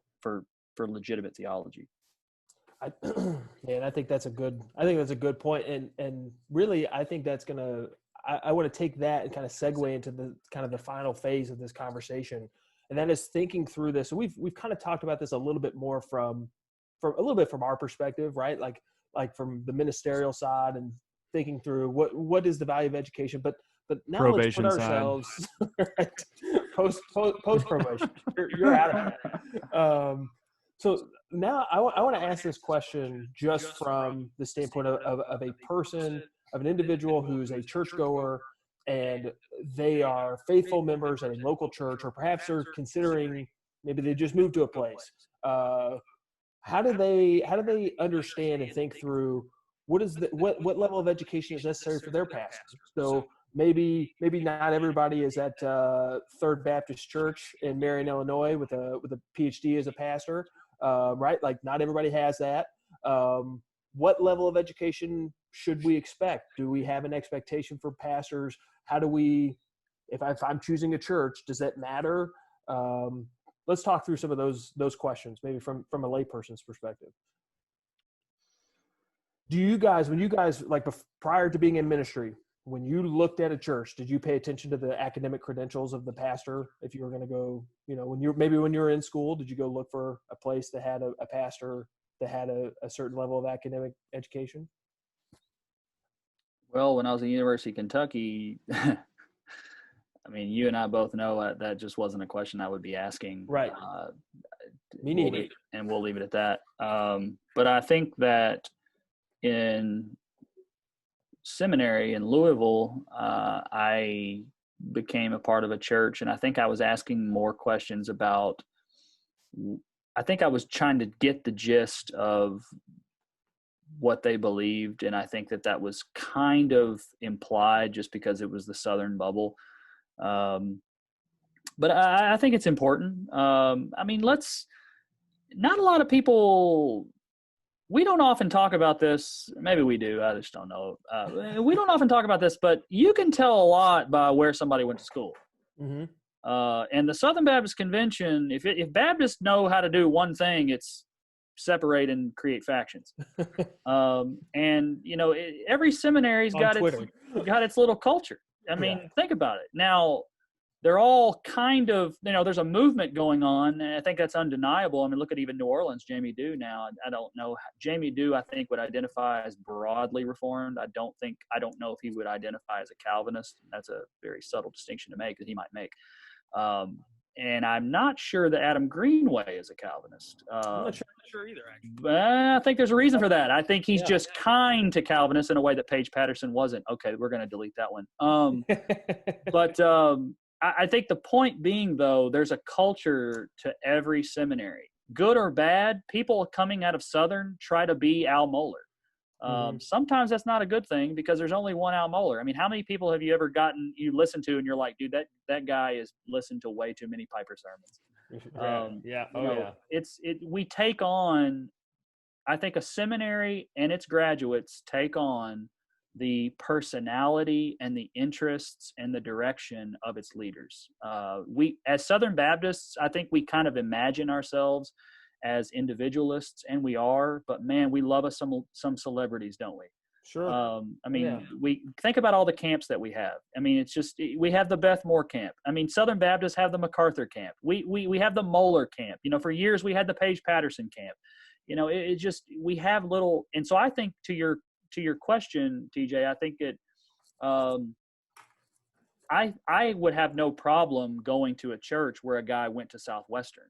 legitimate theology.
Man, I think that's a good point. And really, I think that's I want to take that and kind of segue into the final phase of this conversation. And that is thinking through this. So we've kind of talked about this a little bit more from a little bit from our perspective, right? Like from the ministerial side and thinking through what is the value of education, but now
Probation
let's put ourselves right, post probation. You're out of it. So now I want to ask this question just from the standpoint of a person, of an individual who's a churchgoer, and they are faithful members at a local church, or perhaps they're considering, maybe they just moved to a place. How do they understand and think through what level of education is necessary for their pastor? So maybe not everybody is at Third Baptist Church in Marion, Illinois, with a PhD as a pastor, right? Like not everybody has that. What level of education should we expect? Do we have an expectation for pastors? How do we, if I'm choosing a church, does that matter? Let's talk through some of those questions, maybe from a layperson's perspective. Do you guys, when you guys, like prior to being in ministry, when you looked at a church, did you pay attention to the academic credentials of the pastor? If you were going to go, when you were in school, did you go look for a place that had a pastor that had a certain level of academic education?
Well, when I was at University of Kentucky, I mean, you and I both know that just wasn't a question I would be asking.
Right. Me neither.
And we'll leave it at that. But I think that in seminary in Louisville, I became a part of a church, and I think I was asking more questions about, I think I was trying to get the gist of what they believed, and I think that was kind of implied just because it was the Southern bubble. But I think it's important. I mean, not a lot of people, we don't often talk about this. Maybe we do. I just don't know. We don't often talk about this, but you can tell a lot by where somebody went to school. Mm-hmm. And the Southern Baptist Convention, if Baptists know how to do one thing, it's separate and create factions. And every seminary's got its little culture. I mean, think about it. Now, they're all kind of, there's a movement going on, and I think that's undeniable. I mean, look at even New Orleans, Jamie Dew now. I don't know. Jamie Dew, I think, would identify as broadly Reformed. I don't know if he would identify as a Calvinist. That's a very subtle distinction to make that he might make. And I'm not sure that Adam Greenway is a Calvinist.
I'm not sure either, actually.
But I think there's a reason for that. I think he's just kind to Calvinists in a way that Paige Patterson wasn't. Okay, we're going to delete that one. But I think the point being, though, there's a culture to every seminary. Good or bad, people coming out of Southern try to be Al Mohler. Sometimes that's not a good thing because there's only one Al Mohler. I mean, how many people have you ever you listen to and you're like, dude, that guy is listened to way too many Piper sermons. We take on, I think a seminary and its graduates take on the personality and the interests and the direction of its leaders. We, as Southern Baptists, I think we kind of imagine ourselves as individualists, and we are, but man, we love us some celebrities, don't we?
Sure.
I mean, we think about all the camps that we have. I mean, it's just, we have the Beth Moore camp. I mean, Southern Baptists have the MacArthur camp. We have the Moeller camp. For years we had the Paige Patterson camp. It just, we have little, and so I think to your question, TJ, I think I would have no problem going to a church where a guy went to Southwestern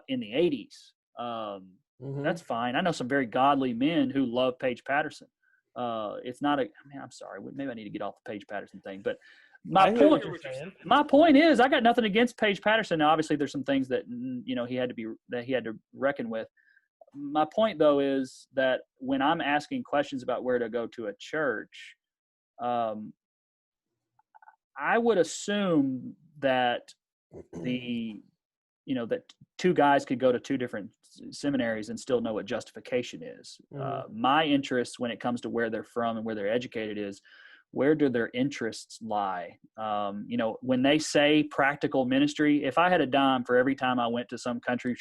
in the 80s. That's fine. I know some very godly men who love Paige Patterson. It's not I'm sorry, maybe I need to get off the Paige Patterson thing, but my point is, I got nothing against Paige Patterson. Now, obviously there's some things that, he had to reckon with. My point, though, is that when I'm asking questions about where to go to a church, I would assume that that two guys could go to two different seminaries and still know what justification is. My interest when it comes to where they're from and where they're educated is, where do their interests lie? When they say practical ministry, if I had a dime for every time I went to some country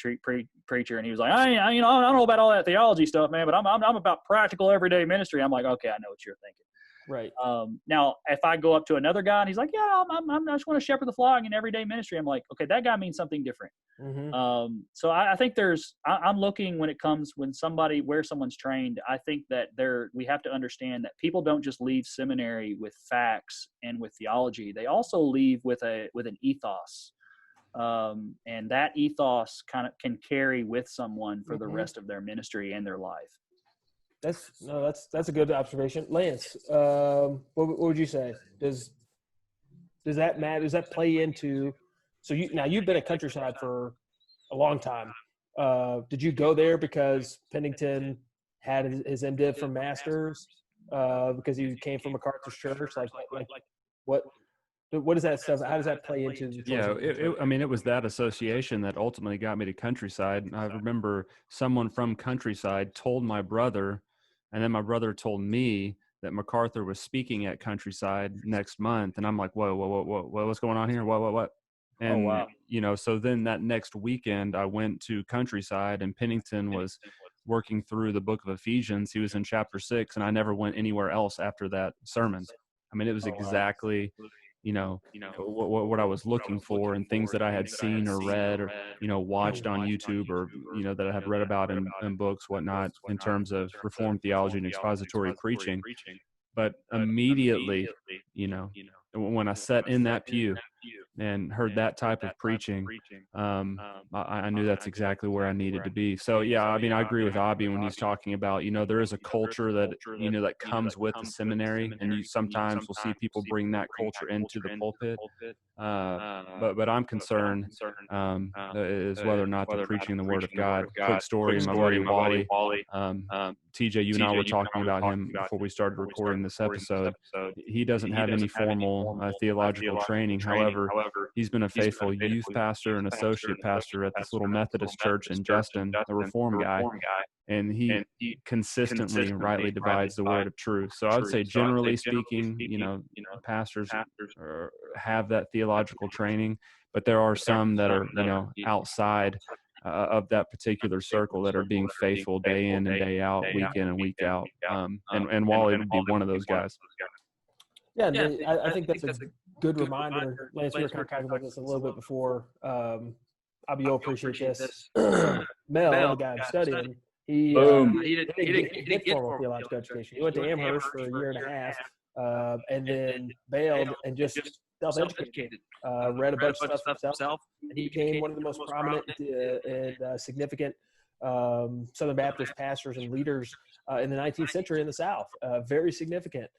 preacher and he was like, I don't know about all that theology stuff, man, but I'm about practical everyday ministry. I'm like, okay, I know what you're thinking.
Right.
Now, if I go up to another guy and he's like, yeah, I just want to shepherd the flock in everyday ministry, I'm like, okay, that guy means something different.
Mm-hmm.
So I think I'm looking when someone's trained, I think that we have to understand that people don't just leave seminary with facts and with theology. They also leave with an ethos. And that ethos kind of can carry with someone for the rest of their ministry and their life.
That's a good observation, Lance. What would you say? Does that matter? Does that play into? So you've been at Countryside for a long time. Did you go there because Pennington had his MDiv from Masters? Because he came from MacArthur's church? Like what is that stuff? How does that play into?
Yeah, it was that association that ultimately got me to Countryside. I remember someone from Countryside told my brother, and then my brother told me that MacArthur was speaking at Countryside next month. And I'm like, whoa, what's going on here? What? And,
wow.
So then that next weekend I went to Countryside, and Pennington was working through the book of Ephesians. He was in chapter 6, and I never went anywhere else after that sermon. I mean, it was exactly, what I was looking for, and things that I had seen or read or, watched on YouTube, or, that I had read about in books, whatnot, in terms of Reformed theology and expository preaching. But immediately, when I sat in that pew and heard that type of preaching, I knew that's exactly where I needed to be. So, yeah, I mean, I agree with Obbie when he's talking about, there is a culture that, that comes with the seminary, and you sometimes will see people bring that culture into the pulpit. But I'm concerned is whether or not they're preaching the Word of God. Quick story, my buddy Wally, TJ, you and I were talking about him before we started recording this episode. He doesn't have any formal theological training. However, he's been a faithful youth pastor and associate pastor at this little Methodist church in Justin, a Reform guy, and he consistently rightly divides the word of truth. So I would say, generally speaking, pastors have that theological training, but there are some that are, outside of that particular circle that are being faithful day in and day out, week in and week out. And Wally would be one of those guys.
Yeah, I think that's a good reminder. Lance, we were kind of talking about this a little bit before. You'll appreciate this. Mel, the guy I'm studying, he didn't get formal theological education. He went to Amherst for a year and a half, and then bailed and just self-educated. Read a bunch of stuff himself, and he became one of the most prominent and significant Southern Baptist pastors and leaders in the 19th century in the South. Very significant,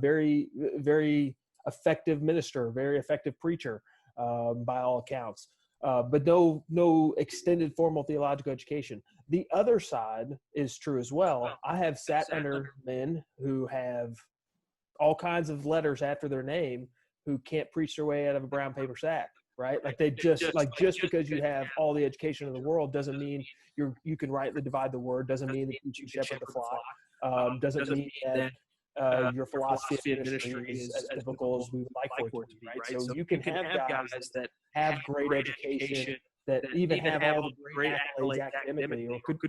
very, very effective minister, very effective preacher by all accounts. But no extended formal theological education. The other side is true as well. I have sat under men who have all kinds of letters after their name who can't preach their way out of a brown paper sack, right? Like they just because you have all the education in the world doesn't mean you can rightly divide the word, doesn't mean that you can shepherd the flock, doesn't mean that your philosophy of ministry is as biblical as we would like for it to be, right? So you can have guys that have great education, that even have all the great accolades academically,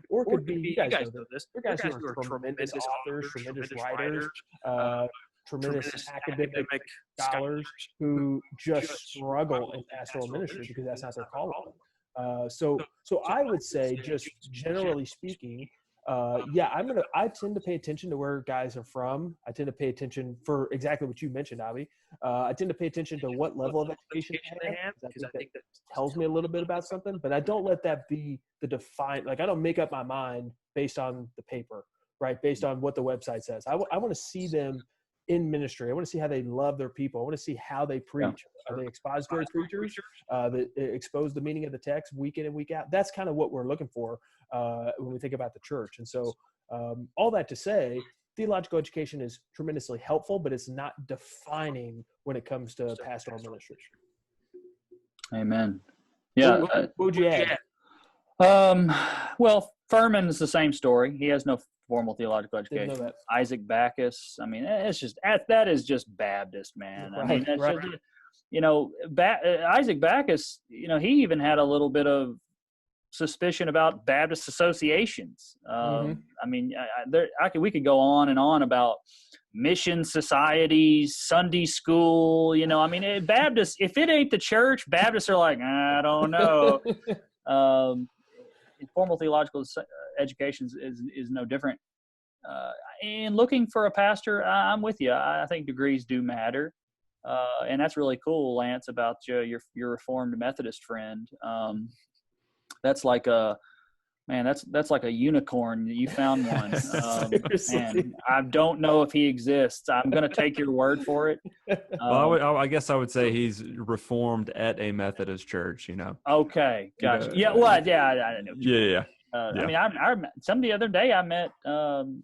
or could be, you guys know this, they're guys who are tremendous authors, tremendous writers, tremendous academic scholars who just struggle in pastoral ministry because that's not their calling. So I would say, just generally speaking, I tend to pay attention to where guys are from. I tend to pay attention for exactly what you mentioned, Obbie. I tend to pay attention to what level of education they have. I think that tells me a little bit about something, but I don't let that be the define. Like, I don't make up my mind based on the paper, right? Based on what the website says. I want to see them in ministry. I want to see how they love their people. I want to see how they preach. Are they expository preachers that expose the meaning of the text week in and week out? That's kind of what we're looking for when we think about the church. And so all that to say, theological education is tremendously helpful, but it's not defining when it comes to pastoral ministry.
Amen. Yeah.
What would you add?
Well, Furman is the same story. He has no formal theological
Didn't know
education.
that.
Isaac Backus. I mean, it's just that is just Baptist, man. I mean, that's just, Isaac Backus. He even had a little bit of suspicion about Baptist associations. I mean, we could go on and on about mission societies, Sunday school. I mean, Baptists. If it ain't the church, Baptists are like, I don't know. Formal theological education is no different. In looking for a pastor, I'm with you. I think degrees do matter, and that's really cool, Lance, about your Reformed Methodist friend. That's like that's like a unicorn. You found one. And I don't know if he exists. I'm going to take your word for it.
Well, I guess I would say he's Reformed at a Methodist church,
Okay, gotcha. Yeah, what? Yeah, I know.
Yeah.
I mean, the other day I met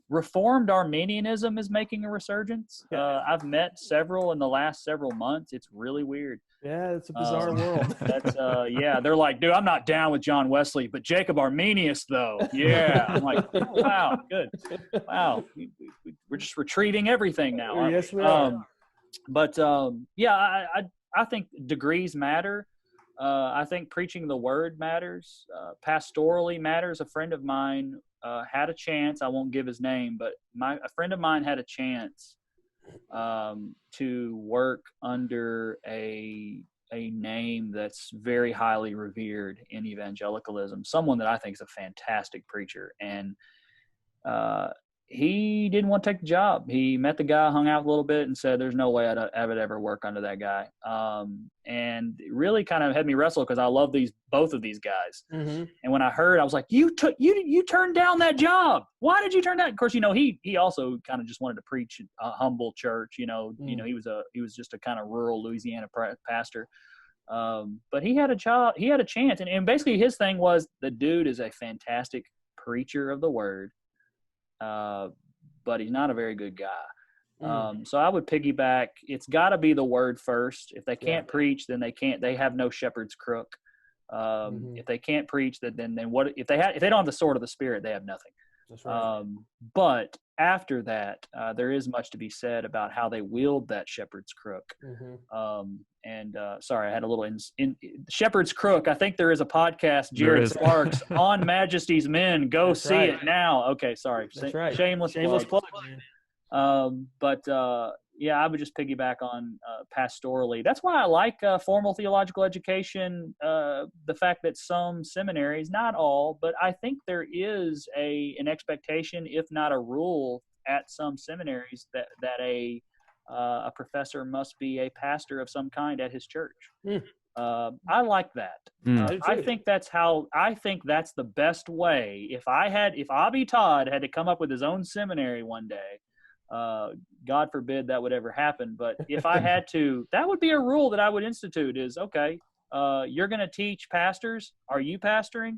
Reformed Arminianism is making a resurgence. I've met several in the last several months. It's really weird.
Yeah, it's a bizarre world.
That's they're like, dude, I'm not down with John Wesley, but Jacob Arminius though. Yeah, I'm like, oh, wow, good, wow. We're just retreating everything now.
Yes, we are.
I think degrees matter. I think preaching the word matters. Pastorally matters. A friend of mine had a chance. I won't give his name, but a friend of mine had a chance to work under a name that's very highly revered in evangelicalism. Someone that I think is a fantastic preacher, and he didn't want to take the job. He met the guy, hung out a little bit, and said, "There's no way I would ever work under that guy." And it really kind of had me wrestle because I love both of these guys. Mm-hmm. And when I heard, I was like, "You turned down that job. Why did you turn that?" Of course, he also kind of just wanted to preach a humble church. He was just a kind of rural Louisiana pastor. But he had a job. He had a chance, and basically his thing was, the dude is a fantastic preacher of the word. But he's not a very good guy. So I would piggyback. It's got to be the word first. If they can't preach, then they have no shepherd's crook. If they can't preach, then what? If they don't have the sword of the Spirit, they have nothing.
That's right.
But after that, there is much to be said about how they wield that shepherd's crook. Sorry, I had a little in shepherd's crook. I think there is a podcast, Jared Sparks, on Majesty's Men. Go That's see right. it now. Okay, sorry.
That's right.
Shameless
plug.
I would just piggyback on pastorally. That's why I like formal theological education. The fact that some seminaries, not all, but I think there is an expectation, if not a rule, at some seminaries that a professor must be a pastor of some kind at his church. I like that. I think that's the best way. If Obbie Todd had to come up with his own seminary one day, God forbid that would ever happen. But if I had to, that would be a rule that I would institute is, okay, you're going to teach pastors. Are you pastoring?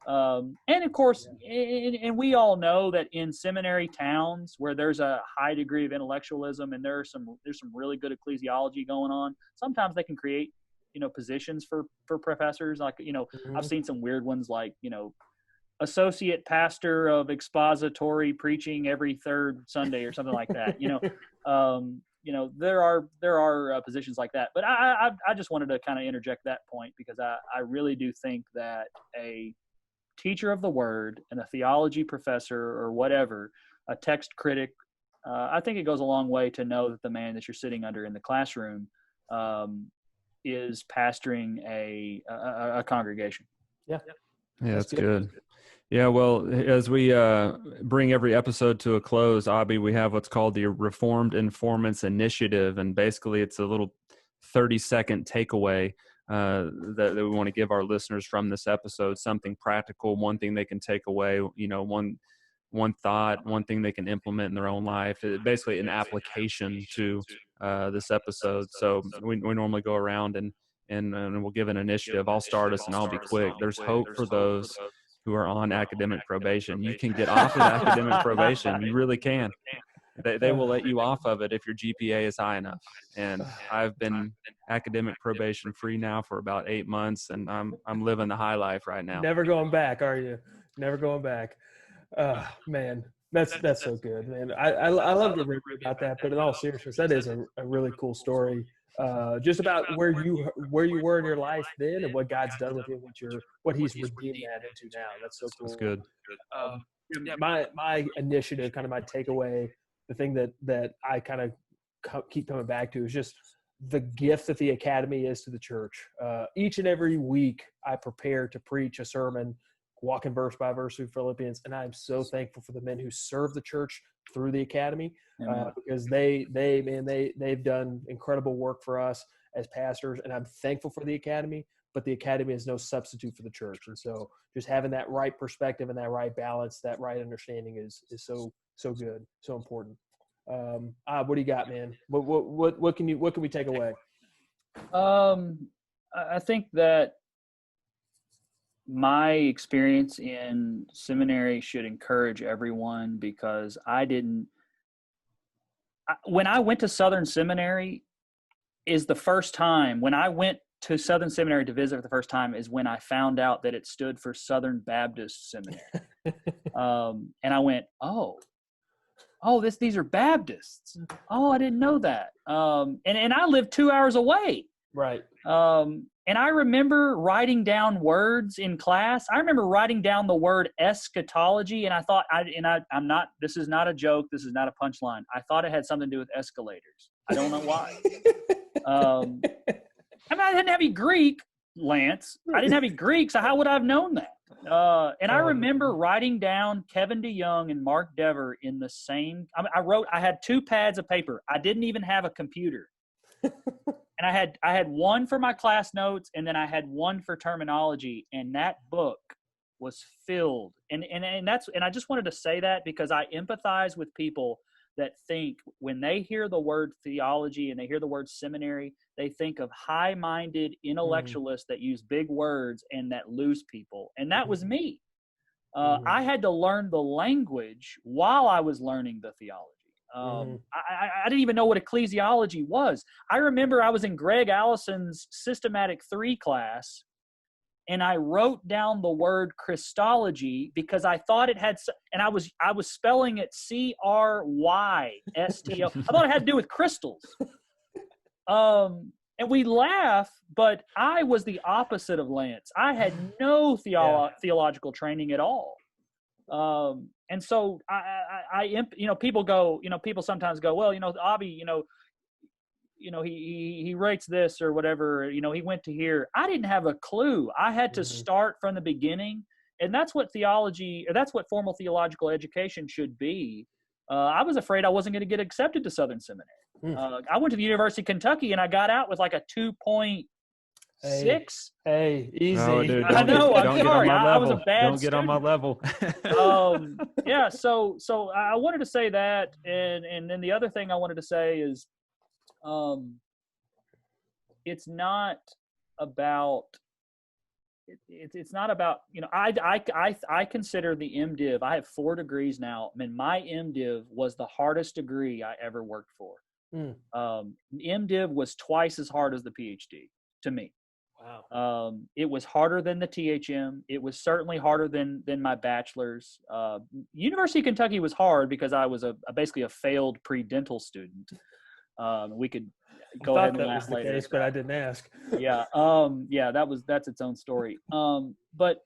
And of course, and we all know that in seminary towns where there's a high degree of intellectualism and there's some really good ecclesiology going on, sometimes they can create, positions for professors. Like, I've seen some weird ones like, associate pastor of expository preaching every third Sunday or something like that. There are positions like that. But I just wanted to kind of interject that point because I really do think that a teacher of the word and a theology professor or whatever, a text critic, I think it goes a long way to know that the man that you're sitting under in the classroom is pastoring a congregation.
Yeah,
that's good. Yeah, well, as we bring every episode to a close, Obbie, we have what's called the Reformed Informants Initiative, and basically it's a little 30-second takeaway that we want to give our listeners from this episode, something practical, one thing they can take away, one thought, one thing they can implement in their own life, basically an application to this episode. So we normally go around and we'll give an initiative. I'll start us and I'll be quick. There's hope for those who are on academic probation. You can get off of academic probation. You really can. They will let you off of it if your GPA is high enough. And I've been academic probation free now for about 8 months, and I'm living the high life right now.
Never going back, are you? Never going back. Man, That's so good, man. I love to read about that, but in all seriousness, that is a really cool story. Just about where you were in your life then, and what God's done with you, what He's redeemed that into now. That's so cool.
That's good.
Yeah, my initiative, kind of my takeaway, the thing that I kind of keep coming back to is just the gift that the academy is to the church. Each and every week, I prepare to preach a sermon, walking verse by verse through Philippians, and I'm so thankful for the men who serve the church through the academy, because they've done incredible work for us as pastors, and I'm thankful for the academy. But the academy is no substitute for the church, and so just having that right perspective and that right balance, that right understanding is so good, so important. What do you got, man? What can we take away?
I think that my experience in seminary should encourage everyone, because when I went to Southern Seminary is the first time when I went to Southern Seminary to visit for the first time is when I found out that it stood for Southern Baptist Seminary. And I went, oh, these are Baptists. Oh, I didn't know that. And I lived 2 hours away.
Right.
And I remember writing down words in class. I remember writing down the word eschatology, and I thought, I'm not, this is not a joke. This is not a punchline. I thought it had something to do with escalators. I don't know why. I didn't have any Greek, Lance. I didn't have any Greek, so how would I have known that? And I remember writing down Kevin DeYoung and Mark Dever in the same. I had 2 pads of paper. I didn't even have a computer. And I had one for my class notes, and then I had one for terminology, and that book was filled. And I just wanted to say that because I empathize with people that think when they hear the word theology and they hear the word seminary, they think of high-minded intellectualists that use big words and that lose people. And that was me. I had to learn the language while I was learning the theology. I didn't even know what ecclesiology was. I remember I was in Greg Allison's Systematic 3 class, and I wrote down the word Christology because I thought it had, and I was spelling it Crysto. I thought it had to do with crystals. And we laugh, but I was the opposite of Lance. I had no theological training at all. And so people sometimes go, well, Obbie, he rates this or whatever, he went to here. I didn't have a clue. I had to start from the beginning. And that's what formal theological education should be. I was afraid I wasn't going to get accepted to Southern Seminary. I went to the University of Kentucky and I got out with like a 2.6.
Hey, easy.
Oh, dude,
I know. I'm sorry. I was a bad
Don't get on my level.
Yeah. So I wanted to say that, and then the other thing I wanted to say is, it's not about. It's not about, I consider the MDiv. I have 4 degrees now. I mean, my MDiv was the hardest degree I ever worked for. MDiv was twice as hard as the PhD to me.
Wow.
It was harder than the THM. It was certainly harder than my bachelor's. University of Kentucky was hard because I was basically a failed pre-dental student. We could go ahead and
that
laugh
was the
later.
case, but I didn't ask.
Yeah. That's its own story. But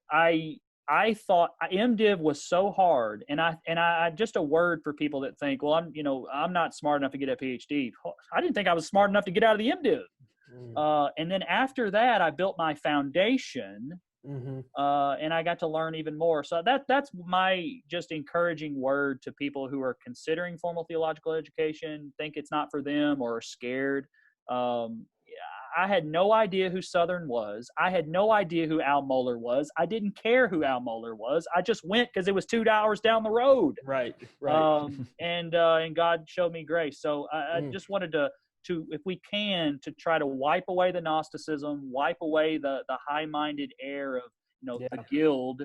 I thought MDiv was so hard, and I just a word for people that think, well, I'm not smart enough to get a PhD. I didn't think I was smart enough to get out of the MDiv. And then after that, I built my foundation, and I got to learn even more. So that's my just encouraging word to people who are considering formal theological education, think it's not for them, or are scared. I had no idea who Southern was. I had no idea who Al Mohler was. I didn't care who Al Mohler was. I just went because it was 2 hours down the road.
Right.
And God showed me grace. So I just wanted to, if we can, to try to wipe away the Gnosticism, wipe away the high-minded air of the guild,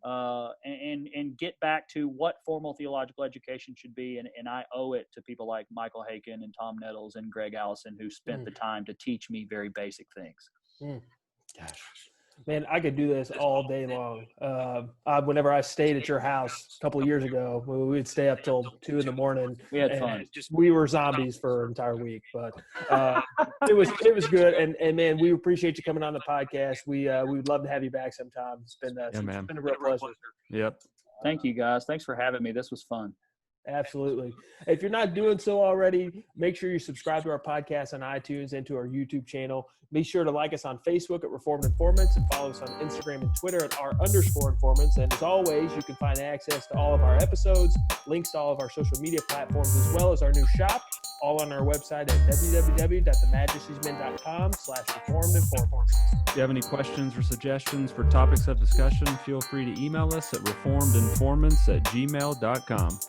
and get back to what formal theological education should be. And I owe it to people like Michael Haken and Tom Nettles and Greg Allison, who spent the time to teach me very basic things.
Gosh. Man, I could do this all day long. Whenever I stayed at your house a couple of years ago, we would stay up till 2 a.m.
We had
and
fun.
we were zombies for an entire week, but it was good. And man, we appreciate you coming on the podcast. We would love to have you back sometime. It's been a real pleasure.
Yep.
Thank you, guys. Thanks for having me. This was fun.
Absolutely. If you're not doing so already, make sure you subscribe to our podcast on iTunes and to our YouTube channel. Be sure to like us on Facebook at Reformed Informants and follow us on Instagram and Twitter at _informants. And as always, you can find access to all of our episodes, links to all of our social media platforms, as well as our new shop, all on our website at www.themajesties.com/reformedinformants.
If you have any questions or suggestions for topics of discussion, feel free to email us at reformedinformants@gmail.com.